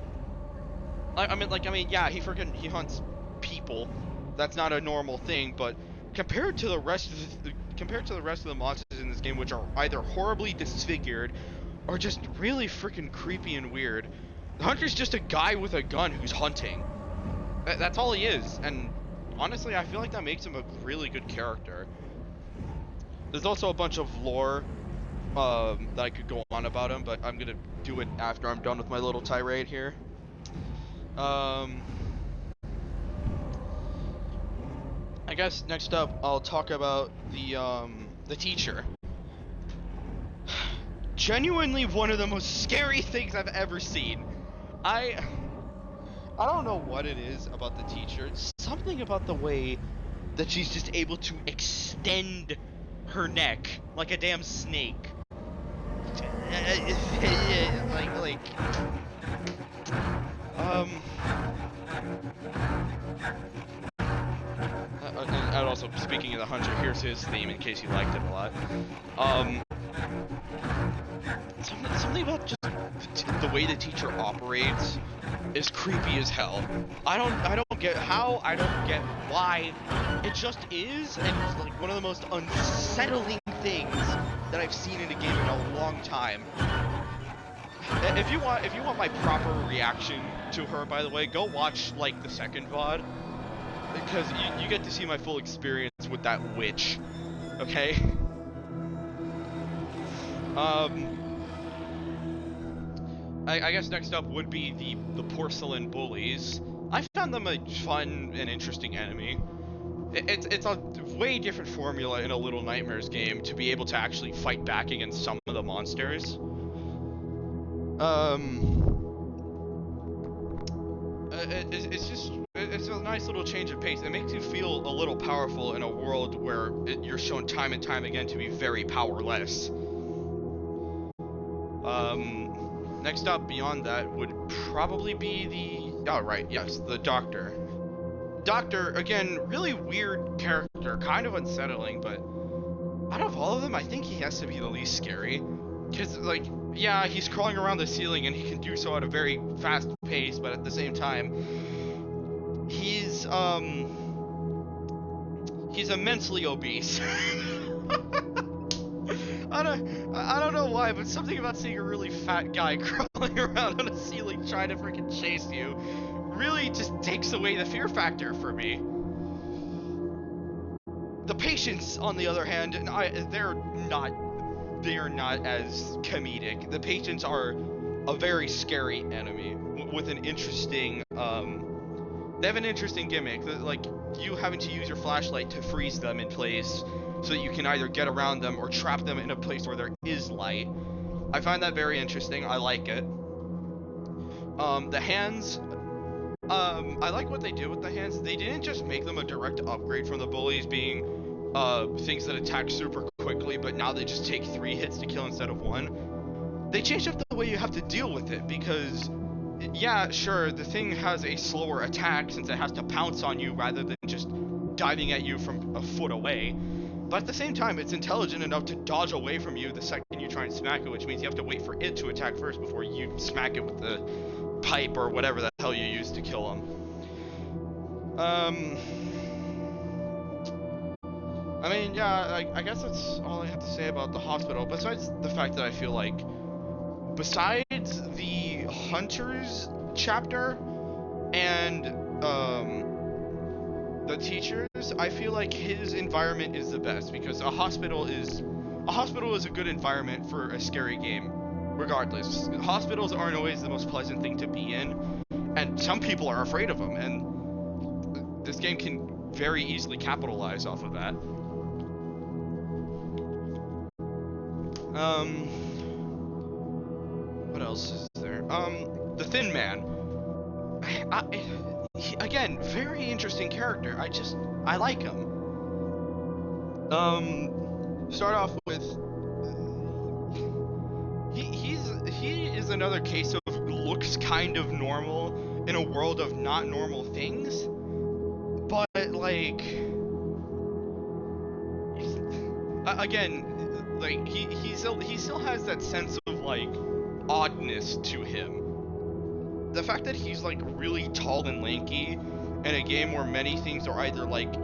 I mean, yeah, he hunts people. That's not a normal thing, but compared to the rest of the monsters in this game, which are either horribly disfigured or just really freaking creepy and weird, the Hunter's just a guy with a gun who's hunting. That's all he is, and honestly, I feel like that makes him a really good character. There's also a bunch of lore that I could go on about him, but I'm gonna do it after I'm done with my little tirade here. I guess next up I'll talk about the teacher. Genuinely one of the most scary things I've ever seen. I don't know what it is about the teacher. It's something about the way that she's just able to extend her neck like a damn snake. And also, speaking of the Hunter, here's his theme in case you liked it a lot. Something about just the way the teacher operates is creepy as hell. I don't get how, I don't get why. It just is, and it's like one of the most unsettling things that I've seen in a game in a long time. If you want my proper reaction to her, by the way, go watch like the second VOD, because you get to see my full experience with that witch. Okay. I guess next up would be the porcelain bullies. I found them a fun and interesting enemy. It's a way different formula in a Little Nightmares game to be able to actually fight back against some of the monsters. It's a nice little change of pace. It makes you feel a little powerful in a world where you're shown time and time again to be very powerless. Next up beyond that would probably be the Doctor. Doctor, again, really weird character, kind of unsettling, but out of all of them, I think he has to be the least scary. Because, like, yeah, he's crawling around the ceiling and he can do so at a very fast pace, but at the same time, he's immensely obese. I don't know why, but something about seeing a really fat guy crawling around on a ceiling trying to freaking chase you really just takes away the fear factor for me. The patients, on the other hand, they are not as comedic. The patients are a very scary enemy with an interesting they have an interesting gimmick, like you having to use your flashlight to freeze them in place so that you can either get around them or trap them in a place where there is light. I find that very interesting. I like it. The hands, I like what they did with the hands. They didn't just make them a direct upgrade from the bullies being things that attack super quickly, but now they just take 3 hits to kill instead of 1. They changed up the way you have to deal with it, because yeah, sure, the thing has a slower attack since it has to pounce on you rather than just diving at you from a foot away. But at the same time, it's intelligent enough to dodge away from you the second you try and smack it, which means you have to wait for it to attack first before you smack it with the pipe or whatever the hell you use to kill him. I mean, yeah, I guess that's all I have to say about the hospital, besides the fact that I feel like, besides the Hunters chapter and the teachers, I feel like his environment is the best, because a hospital is a good environment for a scary game, regardless. Hospitals aren't always the most pleasant thing to be in, and some people are afraid of them, and this game can very easily capitalize off of that. What else is there? The Thin Man. Again, very interesting character. I like him. Start off with, he is another case of looks kind of normal in a world of not normal things, but like, again, like he still has that sense of like oddness to him. The fact that he's like really tall and lanky in a game where many things are either like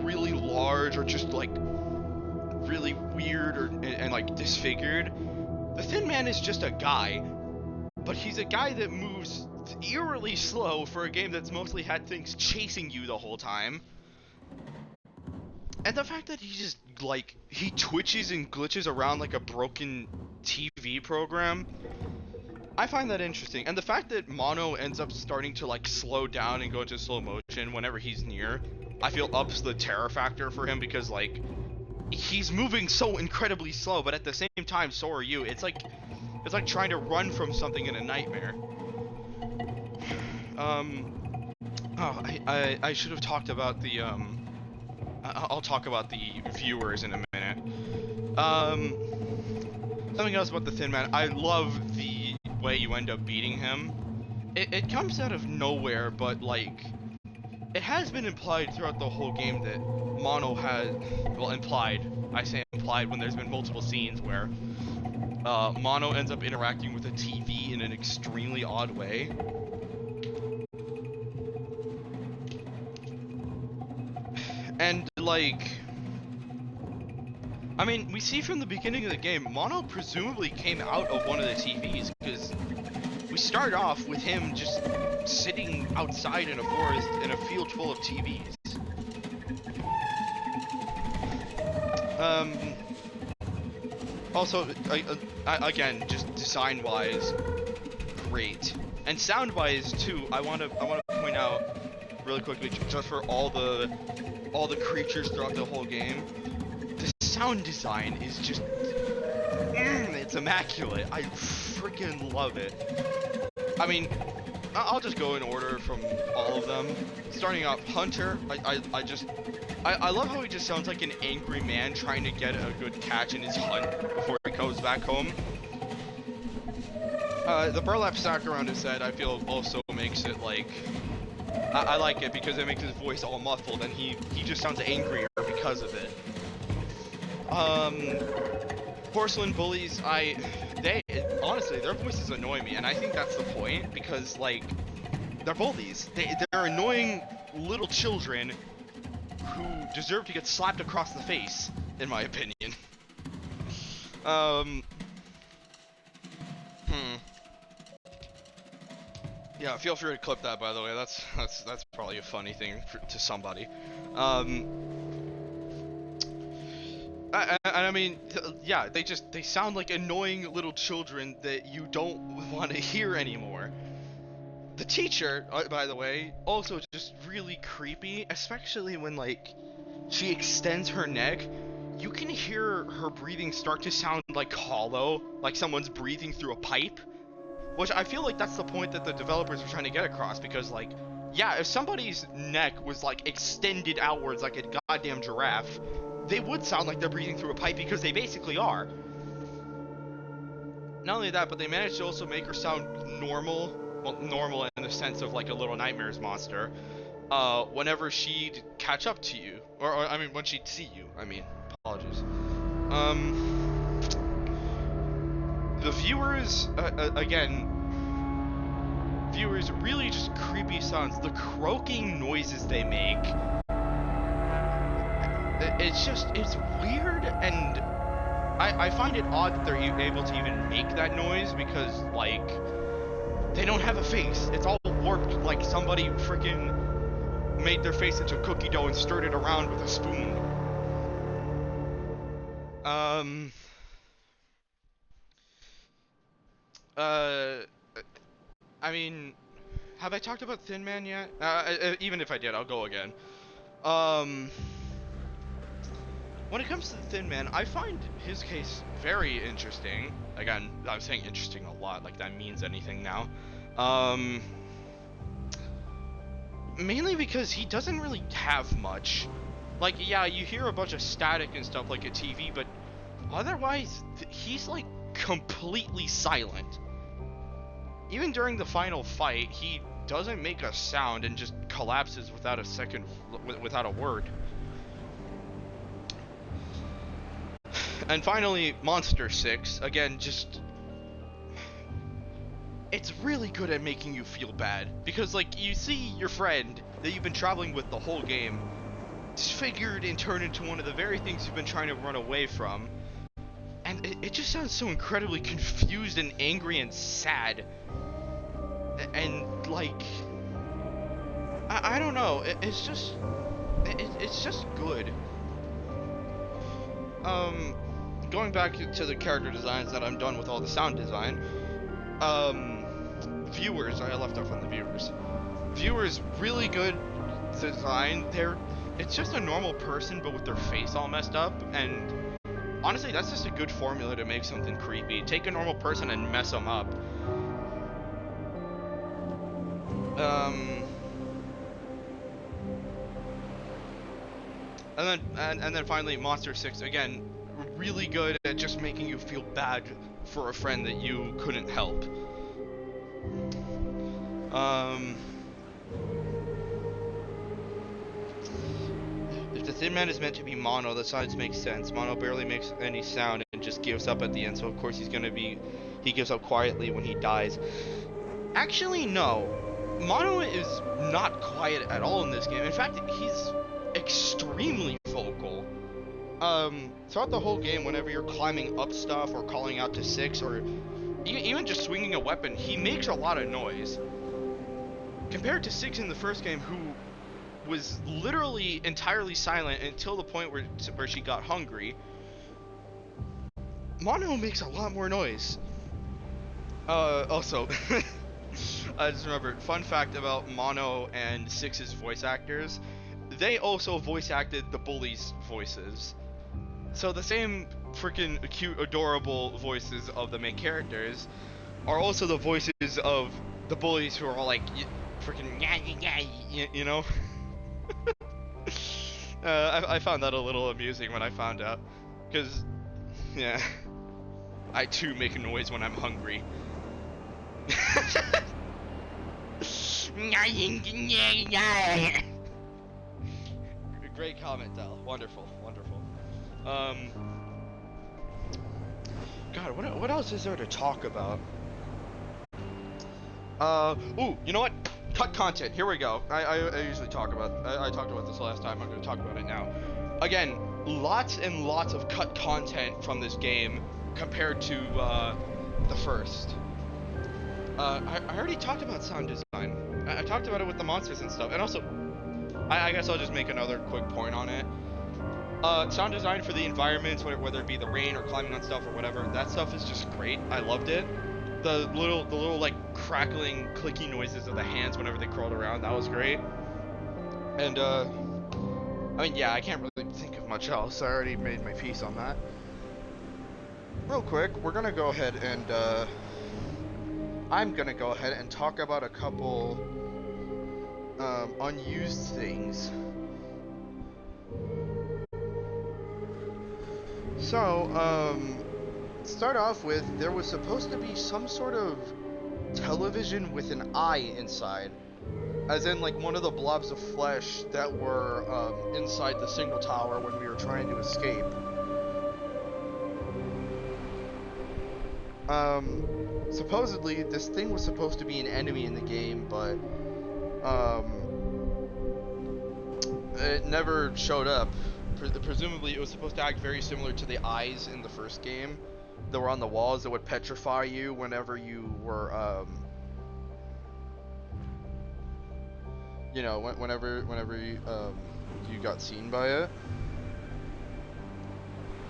really large or just like really weird and like disfigured. The Thin Man is just a guy, but he's a guy that moves eerily slow for a game that's mostly had things chasing you the whole time. And the fact that he just like he twitches and glitches around like a broken TV program, I find that interesting. And the fact that Mono ends up starting to like slow down and go into slow motion whenever he's near, I feel ups the terror factor for him, because like he's moving so incredibly slow, but at the same time so are you. It's like trying to run from something in a nightmare. I should have talked about the I'll talk about the viewers in a minute. Something else about the Thin Man. I love the way you end up beating him. It comes out of nowhere, but like, it has been implied throughout the whole game that Mono has, well, implied, I say implied when there's been multiple scenes where Mono ends up interacting with a TV in an extremely odd way. And like, I mean, we see from the beginning of the game, Mono presumably came out of one of the TVs, because we start off with him just sitting outside in a forest in a field full of TVs. Also, again, just design-wise, great, and sound-wise too. I want to point out really quickly, just for all the creatures throughout the whole game, the sound design is just, it's immaculate. I freaking love it. I mean, I'll just go in order from all of them. Starting off, Hunter, I love how he just sounds like an angry man trying to get a good catch in his hunt before he goes back home. The burlap sack around his head, I feel, also makes it like, I like it because it makes his voice all muffled, and he just sounds angrier because of it. Porcelain bullies, honestly, their voices annoy me, and I think that's the point, because like, they're bullies. They're annoying little children who deserve to get slapped across the face, in my opinion. Yeah, feel free to clip that, by the way. That's probably a funny thing to somebody. I mean, yeah, they sound like annoying little children that you don't want to hear anymore. The teacher, by the way, also just really creepy, especially when like she extends her neck. You can hear her breathing start to sound like hollow, like someone's breathing through a pipe. Which I feel like that's the point that the developers are trying to get across, because like, yeah, if somebody's neck was like extended outwards like a goddamn giraffe, they would sound like they're breathing through a pipe because they basically are. Not only that, but they managed to also make her sound normal. Well, normal in the sense of like a Little Nightmares monster. Whenever she'd catch up to you, or I mean, when she'd see you. I mean, apologies. The viewers, again, viewers really just creepy sounds. The croaking noises they make. It's weird, and I find it odd that they're able to even make that noise because, like, they don't have a face. It's all warped, like somebody freaking made their face into cookie dough and stirred it around with a spoon. I mean, have I talked about Thin Man yet? Even if I did, I'll go again. When it comes to the Thin Man, I find his case very interesting. Again, I'm saying interesting a lot, like that means anything now. Mainly because he doesn't really have much. Like, yeah, you hear a bunch of static and stuff like a TV, but otherwise, he's like completely silent. Even during the final fight, he doesn't make a sound and just collapses without a word. And finally, Monster 6, again, just... It's really good at making you feel bad. Because, like, you see your friend that you've been traveling with the whole game disfigured and turned into one of the very things you've been trying to run away from. And it just sounds so incredibly confused and angry and sad. And, like... I don't know, it's just good. Going back to the character designs that I'm done with all the sound design, viewers, I left off on the viewers. Viewers, really good design. It's just a normal person, but with their face all messed up, and honestly, that's just a good formula to make something creepy. Take a normal person and mess them up. And then finally, Monster 6, again, really good at just making you feel bad for a friend that you couldn't help. If the Thin Man is meant to be mono, the sides make sense. Mono barely makes any sound and just gives up at the end, so of course he gives up quietly when he dies. Actually, no. Mono is not quiet at all in this game. In fact, he's extremely vocal. Throughout the whole game, whenever you're climbing up stuff or calling out to Six or even just swinging a weapon, he makes a lot of noise. Compared to Six in the first game, who was literally entirely silent until the point where she got hungry, Mono makes a lot more noise. Also, I just remembered, fun fact about Mono and Six's voice actors, they also voice acted the bullies' voices. So the same freaking cute, adorable voices of the main characters are also the voices of the bullies who are all like, freaking, you know? I found that a little amusing when I found out. Because, yeah, I too make a noise when I'm hungry. Great comment, Del. Wonderful, wonderful. God, what else is there to talk about? Ooh, you know what? Cut content. Here we go. I usually talk about. I talked about this last time. I'm going to talk about it now. Again, lots and lots of cut content from this game compared to the first. I already talked about sound design. I talked about it with the monsters and stuff, and also, I guess I'll just make another quick point on it. Sound design for the environments, whether it be the rain or climbing on stuff or whatever, that stuff is just great. I loved it. The little like crackling, clicky noises of the hands whenever they crawled around, that was great. And I mean, yeah, I can't really think of much else. I already made my piece on that. Real quick, we're gonna go ahead and I'm gonna go ahead and talk about a couple unused things. So, start off with, there was supposed to be some sort of television with an eye inside. As in, like, one of the blobs of flesh that were, inside the signal tower when we were trying to escape. Supposedly, this thing was supposed to be an enemy in the game, but, it never showed up. Presumably, it was supposed to act very similar to the eyes in the first game that were on the walls that would petrify you whenever you were, you know, whenever you, you got seen by it.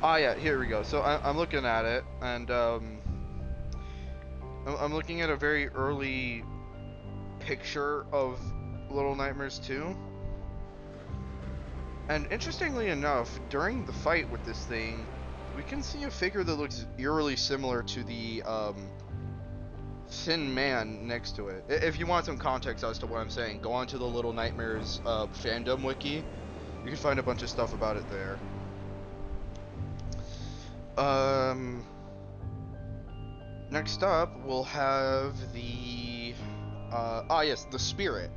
Ah, yeah, here we go. So I'm looking at it, and I'm looking at a very early picture of Little Nightmares 2. And interestingly enough, during the fight with this thing, we can see a figure that looks eerily similar to the thin man next to it. If you want some context as to what I'm saying, go onto the Little Nightmares fandom wiki. You can find a bunch of stuff about it there. Next up, we'll have the yes, the Spirit.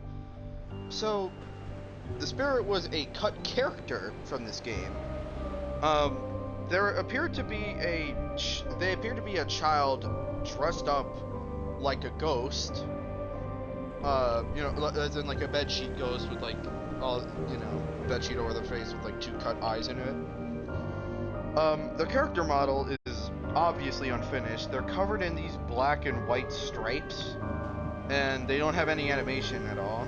So, the Spirit was a cut character from this game. There appeared to be a child dressed up like a ghost. You know, as in like a bedsheet ghost with like all, you know, bedsheet over the face with like 2 cut eyes in it. The character model is obviously unfinished. They're covered in these black and white stripes, and they don't have any animation at all.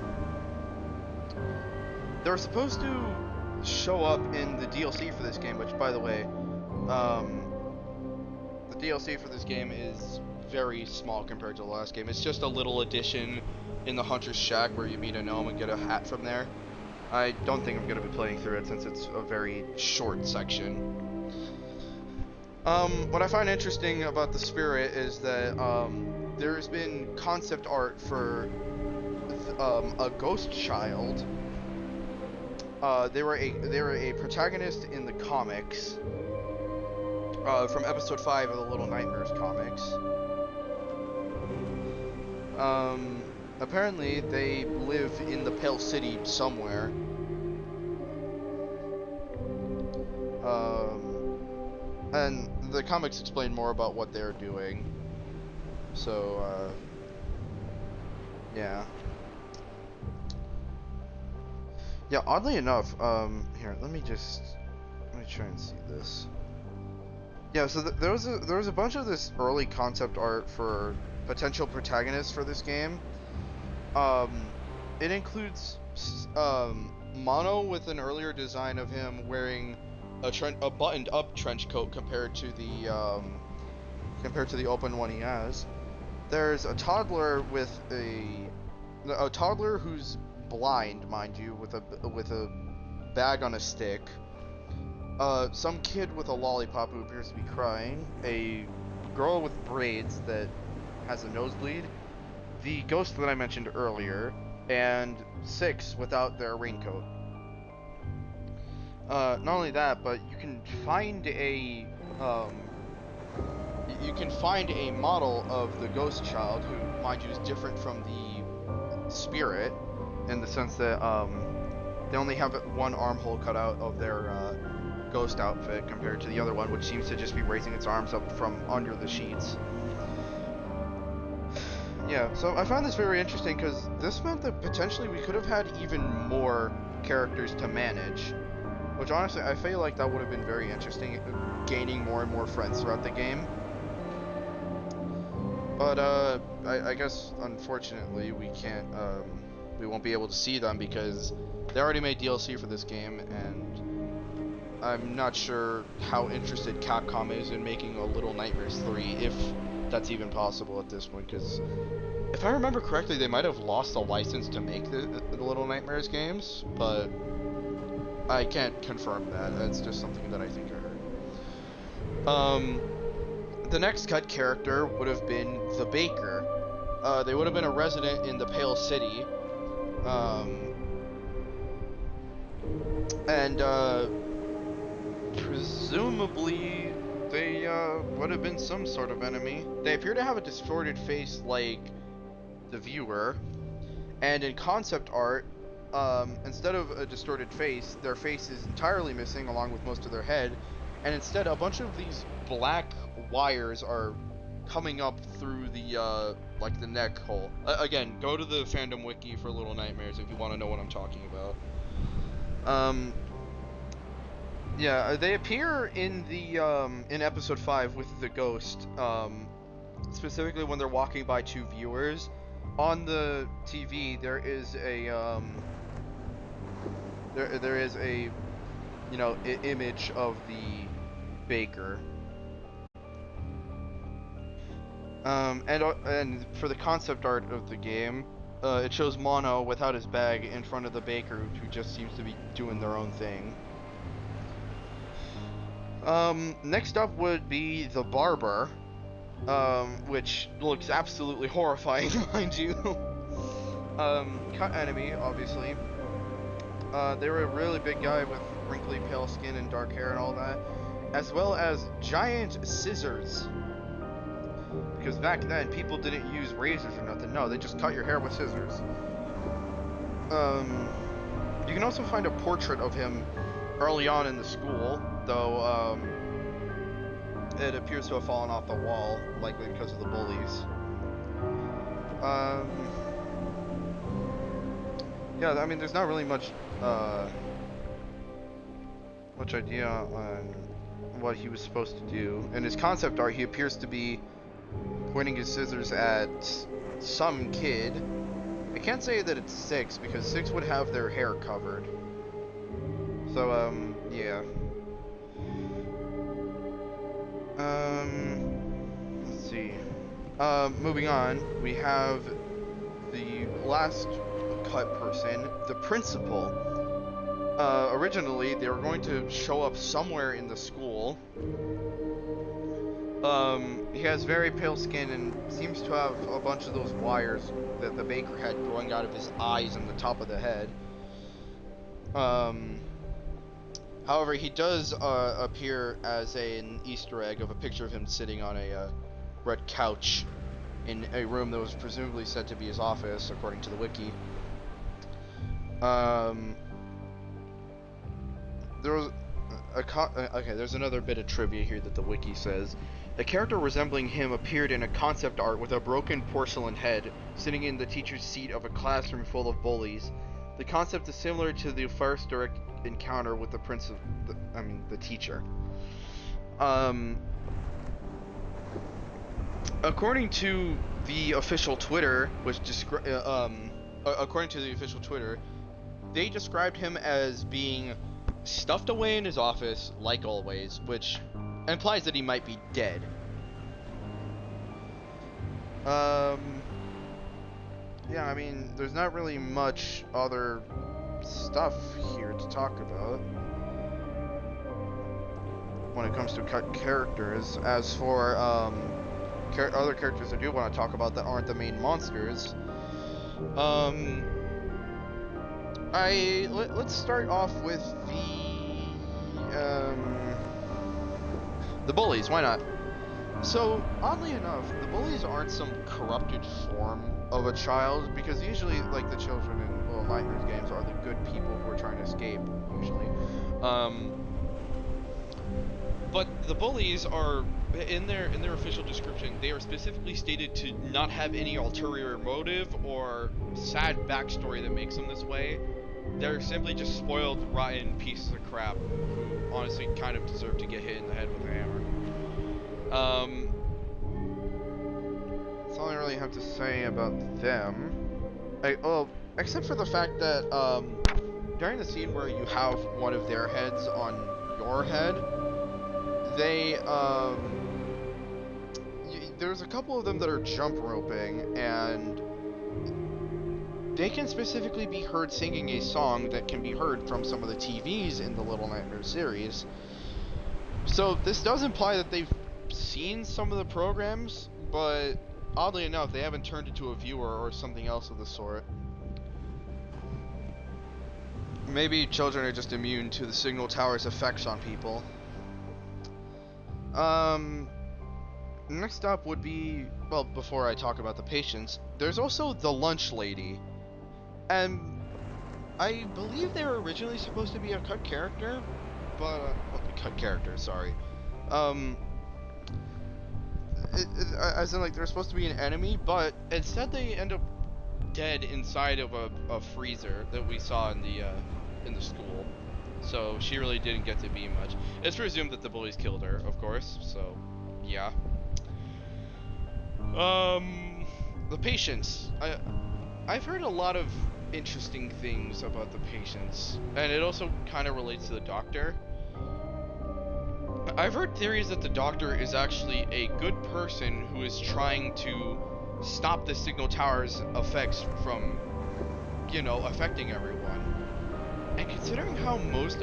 They're supposed to show up in the DLC for this game, which, by the way, the DLC for this game is very small compared to the last game. It's just a little addition in the Hunter's Shack where you meet a gnome and get a hat from there. I don't think I'm going to be playing through it since it's a very short section. What I find interesting about the Spirit is that there's been concept art for a ghost child. They were a protagonist in the comics from episode 5 of the Little Nightmares comics. Apparently they live in the Pale City somewhere. And the comics explain more about what they're doing. So, yeah. Yeah, oddly enough, here, let me try and see this. Yeah, so there was a bunch of this early concept art for potential protagonists for this game. It includes, Mono with an earlier design of him wearing a buttoned-up trench coat compared to the open one he has. There's a toddler with a toddler who's blind, mind you, with a bag on a stick. Some kid with a lollipop who appears to be crying. A girl with braids that has a nosebleed. The ghost that I mentioned earlier, and 6 without their raincoat. Not only that, but you can find a model of the ghost child who, mind you, is different from the Spirit in the sense that they only have one armhole cut out of their ghost outfit compared to the other one, which seems to just be raising its arms up from under the sheets. Yeah, so I found this very interesting because this meant that potentially we could have had even more characters to manage. Which honestly, I feel like that would have been very interesting, gaining more and more friends throughout the game. But, I guess, unfortunately, we won't be able to see them because they already made DLC for this game, and I'm not sure how interested Capcom is in making a Little Nightmares 3, if that's even possible at this point, because if I remember correctly, they might have lost the license to make the Little Nightmares games, but I can't confirm that. That's just something that I think I heard. The next cut character would have been the Baker. They would have been a resident in the Pale City. And presumably they would have been some sort of enemy. They appear to have a distorted face like the viewer, and in concept art, instead of a distorted face, their face is entirely missing along with most of their head, and instead a bunch of these black wires are coming up through the like the neck hole. Again, go to the fandom wiki for Little Nightmares if you want to know what I'm talking about. Yeah, they appear in the in episode 5 with the ghost, specifically when they're walking by two viewers. On the TV there is a there is a, you know, image of the baker. And for the concept art of the game, it shows Mono without his bag in front of the baker, who just seems to be doing their own thing. Next up would be the barber, which looks absolutely horrifying, mind you. Cut enemy, obviously. They were a really big guy with wrinkly pale skin and dark hair and all that, as well as giant scissors. Because back then, people didn't use razors or nothing. No, they just cut your hair with scissors. You can also find a portrait of him early on in the school, though it appears to have fallen off the wall, likely because of the bullies. Yeah, I mean, there's not really much idea on what he was supposed to do. In his concept art, he appears to be pointing his scissors at some kid. I can't say that it's Six, because Six would have their hair covered. So, yeah. Let's see. Moving on, we have the last cut person, the principal. Originally, they were going to show up somewhere in the school. He has very pale skin and seems to have a bunch of those wires that the baker had growing out of his eyes and the top of the head. However, he does appear as an Easter egg of a picture of him sitting on a red couch in a room that was presumably said to be his office, according to the wiki. There was there's another bit of trivia here that the wiki says. A character resembling him appeared in a concept art with a broken porcelain head, sitting in the teacher's seat of a classroom full of bullies. The concept is similar to the first direct encounter with the the teacher. According to the official Twitter, they described him as being stuffed away in his office, like always, which implies that he might be dead. Yeah, I mean, there's not really much other stuff here to talk about when it comes to cut characters. As for other characters I do want to talk about that aren't the main monsters, let's start off with the bullies. Why not? So, oddly enough, the bullies aren't some corrupted form of a child, because usually, like, the children in Little Nightmares games are the good people who are trying to escape, usually. But the bullies are, in their official description, they are specifically stated to not have any ulterior motive or sad backstory that makes them this way. They're simply just spoiled, rotten pieces of crap who honestly kind of deserve to get hit in the head with a hammer. That's all I really have to say about them. Except for the fact that during the scene where you have one of their heads on your head, they there's a couple of them that are jump roping, and they can specifically be heard singing a song that can be heard from some of the TVs in the Little Nightmares series. So this does imply that they've seen some of the programs, but oddly enough, they haven't turned into a viewer or something else of the sort. maybe children are just immune to the signal tower's effects on people. Next up would be, well, before I talk about the patients, there's also the lunch lady. And I believe they were originally supposed to be a cut character, but, cut character, sorry. As in, like, they're supposed to be an enemy, but instead they end up dead inside of a freezer that we saw in the school. So she really didn't get to be much. It's presumed that the bullies killed her, of course, so yeah. The patients. I've heard a lot of interesting things about the patients, and it also kind of relates to the doctor. I've heard theories that the doctor is actually a good person who is trying to stop the signal tower's effects from, you know, affecting everyone. And considering how most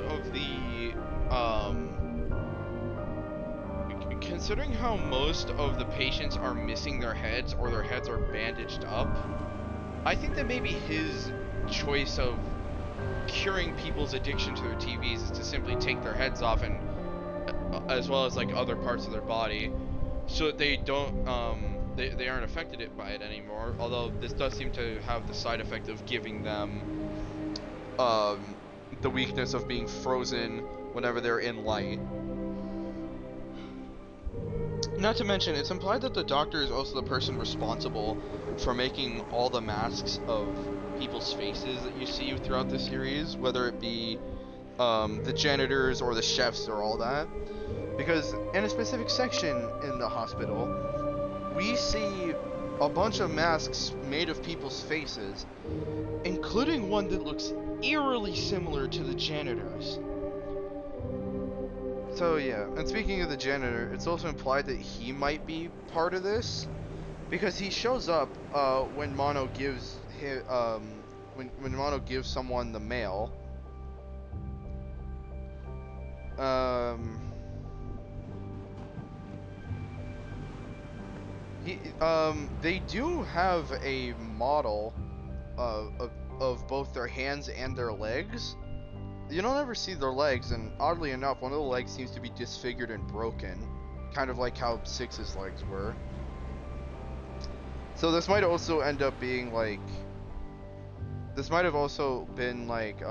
of the patients are missing their heads or their heads are bandaged up, I think that maybe his choice of curing people's addiction to their TVs is to simply take their heads off, and as well as like other parts of their body, so that they don't they aren't affected by it anymore. Although this does seem to have the side effect of giving them the weakness of being frozen whenever they're in light. Not to mention, it's implied that the doctor is also the person responsible for making all the masks of people's faces that you see throughout the series, whether it be the janitors or the chefs or all that. Because in a specific section in the hospital, we see a bunch of masks made of people's faces, including one that looks eerily similar to the janitor's. So yeah, and speaking of the janitor, it's also implied that he might be part of this, because he shows up when Mono gives when Mono gives someone the mail. They do have a model of both their hands and their legs. You don't ever see their legs, and oddly enough, one of the legs seems to be disfigured and broken, kind of like how Six's legs were. So this might also end up being like, this might have also been like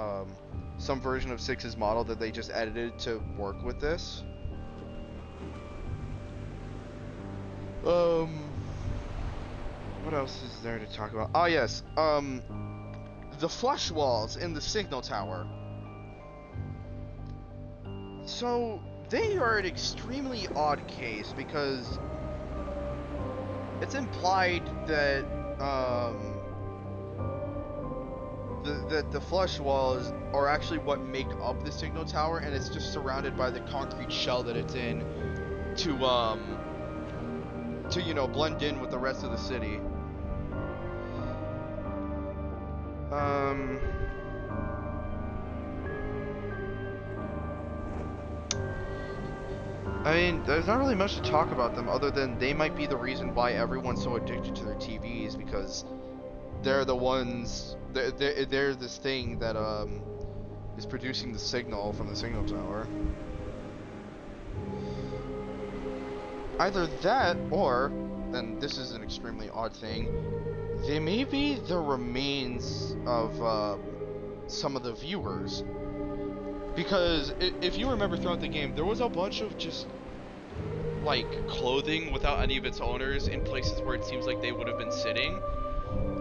some version of Six's model that they just edited to work with this. What else is there to talk about? Ah, yes. The flush walls in the signal tower. So they are an extremely odd case, because it's implied that the flush walls are actually what make up the signal tower, and it's just surrounded by the concrete shell that it's in to you know, blend in with the rest of the city. I mean, there's not really much to talk about them other than they might be the reason why everyone's so addicted to their TVs, because they're the ones, they're this thing that is producing the signal from the signal tower. Either that, or, and this is an extremely odd thing, they may be the remains of some of the viewers. Because if you remember throughout the game, there was a bunch of just like clothing without any of its owners in places where it seems like they would have been sitting,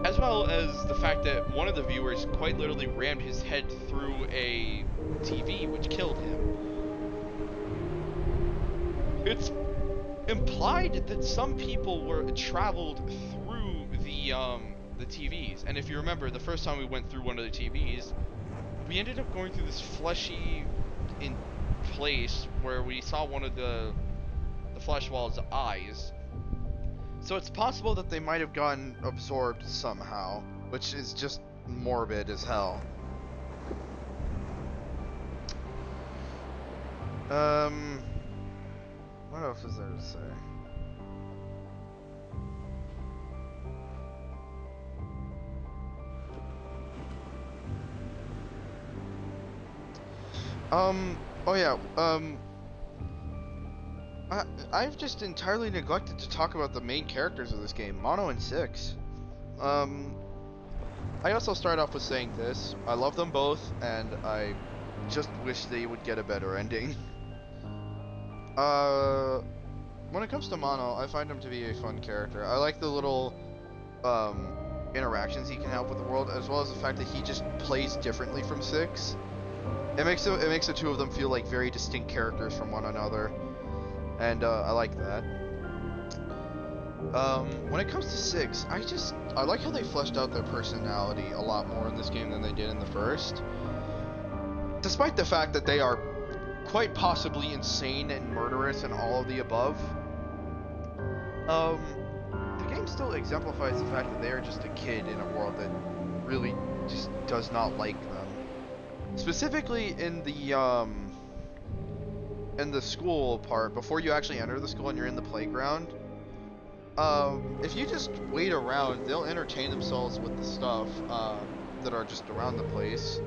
as well as the fact that one of the viewers quite literally rammed his head through a TV, which killed him. It's implied that some people were traveled through the TVs, and if you remember, the first time we went through one of the TVs, we ended up going through this fleshy in place where we saw one of the flesh wall's eyes. So it's possible that they might have gotten absorbed somehow, which is just morbid as hell. What else is there to say? Oh yeah. I've just entirely neglected to talk about the main characters of this game, Mono and Six. I also start off with saying this: I love them both, and I just wish they would get a better ending. When it comes to Mono, I find him to be a fun character. I like the little interactions he can have with the world, as well as the fact that he just plays differently from Six. It makes the two of them feel like very distinct characters from one another, and I like that. When it comes to Six, I like how they fleshed out their personality a lot more in this game than they did in the first. Despite the fact that they are quite possibly insane and murderous and all of the above, the game still exemplifies the fact that they are just a kid in a world that really just does not like them. Specifically in the school part, before you actually enter the school and you're in the playground, if you just wait around, they'll entertain themselves with the stuff that are just around the place.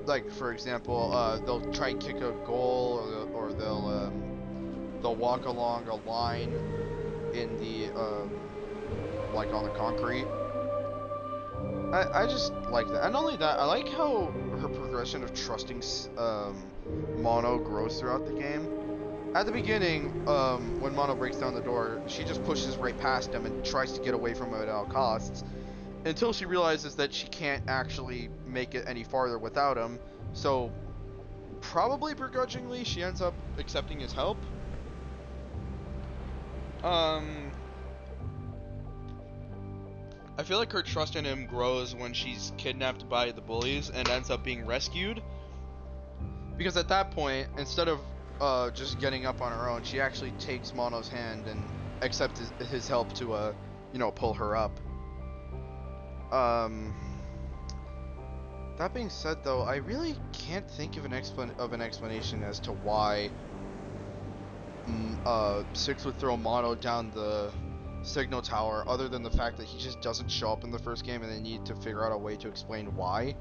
Like for example, they'll try and kick a goal, or they'll walk along a line in the like on the concrete. I just like that. And not only that, I like how her progression of trusting Mono grows throughout the game. At the beginning, when Mono breaks down the door, she just pushes right past him and tries to get away from him at all costs, until she realizes that she can't actually make it any farther without him. So, probably begrudgingly, she ends up accepting his help. I feel like her trust in him grows when she's kidnapped by the bullies and ends up being rescued. Because at that point, instead of just getting up on her own, she actually takes Mono's hand and accepts his help to, pull her up. That being said, though, I really can't think of an explanation as to why Six would throw Mono down the signal tower, other than the fact that he just doesn't show up in the first game and they need to figure out a way to explain why.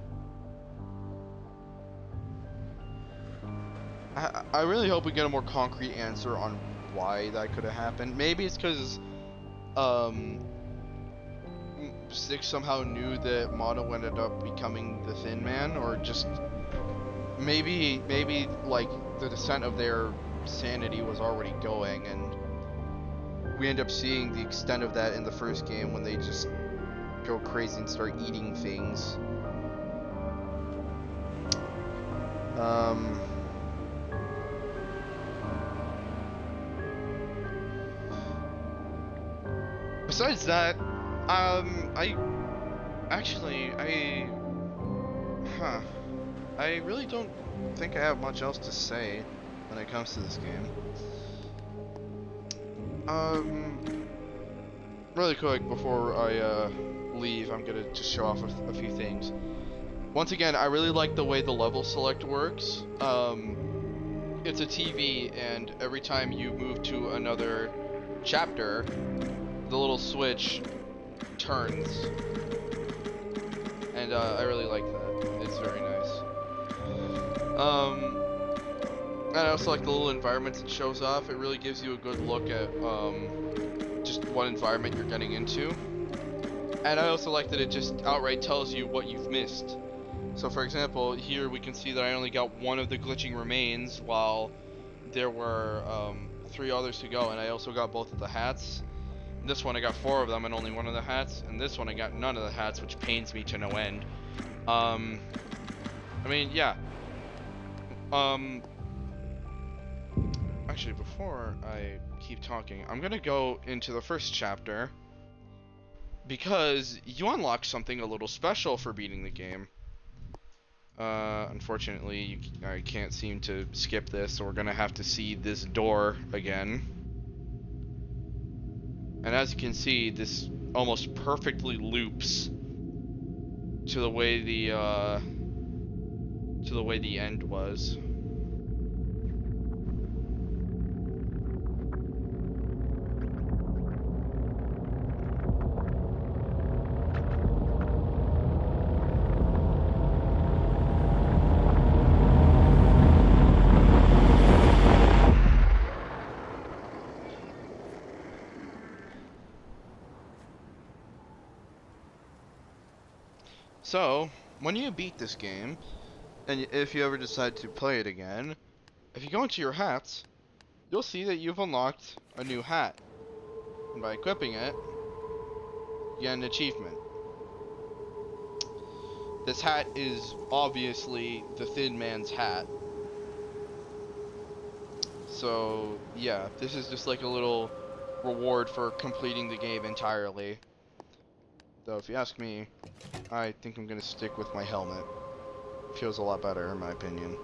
I really hope we get a more concrete answer on why that could have happened. Maybe it's because Six somehow knew that Mono ended up becoming the Thin Man, or just maybe like the descent of their sanity was already going, and we end up seeing the extent of that in the first game when they just go crazy and start eating things. Besides that, I really don't think I have much else to say when it comes to this game. Really quick before I leave, I'm gonna just show off a few things. Once again, I really like the way the level select works. It's a TV, and every time you move to another chapter, the little switch turns, and I really like that. It's very nice. And I also like the little environments it shows off. It really gives you a good look at just what environment you're getting into. And I also like that it just outright tells you what you've missed. So for example, here we can see that I only got one of the glitching remains, while there were 3 others to go, and I also got both of the hats. This one I got 4 of them and only one of the hats, and this one I got none of the hats, which pains me to no end. I mean, yeah. Actually, before I keep talking, I'm gonna go into the first chapter, because you unlock something a little special for beating the game. Unfortunately, I can't seem to skip this, so we're gonna have to see this door again. And as you can see, this almost perfectly loops to the way the end was. So, when you beat this game, and if you ever decide to play it again, if you go into your hats, you'll see that you've unlocked a new hat. And by equipping it, you get an achievement. This hat is obviously the Thin Man's hat. So, yeah, this is just like a little reward for completing the game entirely. Though, if you ask me, I think I'm gonna stick with my helmet. Feels a lot better, in my opinion.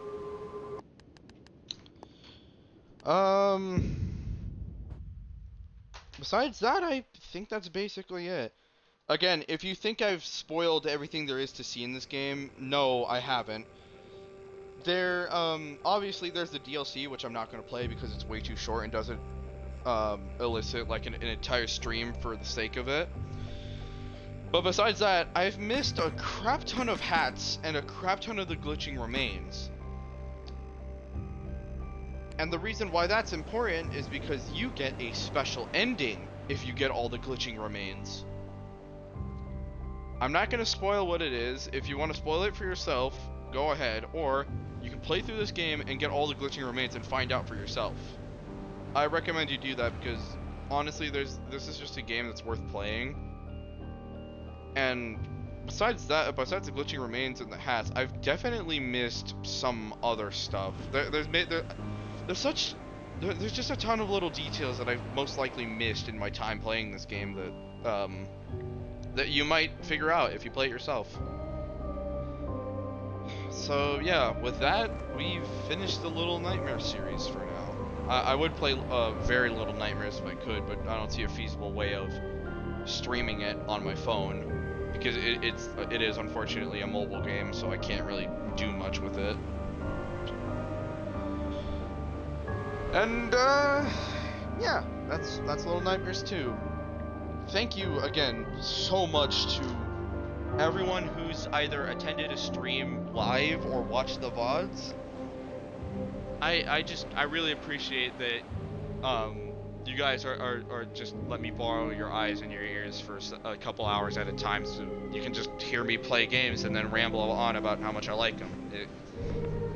Besides that, I think that's basically it. Again, if you think I've spoiled everything there is to see in this game, no, I haven't. There, obviously there's the DLC, which I'm not gonna play because it's way too short and doesn't, elicit, like, an entire stream for the sake of it. But besides that, I've missed a crap ton of hats and a crap ton of the glitching remains. And the reason why that's important is because you get a special ending if you get all the glitching remains. I'm not going to spoil what it is. If you want to spoil it for yourself, go ahead. Or you can play through this game and get all the glitching remains and find out for yourself. I recommend you do that because, honestly, this is just a game that's worth playing. And besides that, besides the glitching remains and the hats, I've definitely missed some other stuff. There's just a ton of little details that I've most likely missed in my time playing this game that that you might figure out if you play it yourself. So yeah, with that, we've finished the Little Nightmares series for now. I would play very Little Nightmares if I could, but I don't see a feasible way of streaming it on my phone because it is unfortunately a mobile game, so I can't really do much with it. And yeah, that's Little Nightmares 2. Thank you again so much to everyone who's either attended a stream live or watched the VODs. I really appreciate that you guys are just let me borrow your eyes and your ears for a couple hours at a time so you can just hear me play games and then ramble on about how much I like them.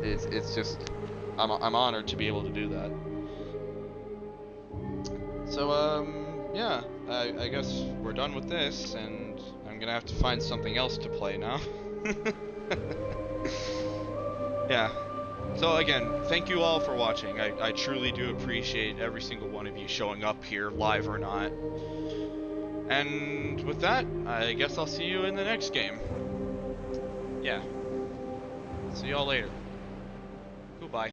It's just I'm honored to be able to do that. So yeah, I guess we're done with this, and I'm gonna have to find something else to play now. Yeah. So again, thank you all for watching. I truly do appreciate every single one of you showing up here, live or not. And with that, I guess I'll see you in the next game. Yeah. See y'all later. Goodbye.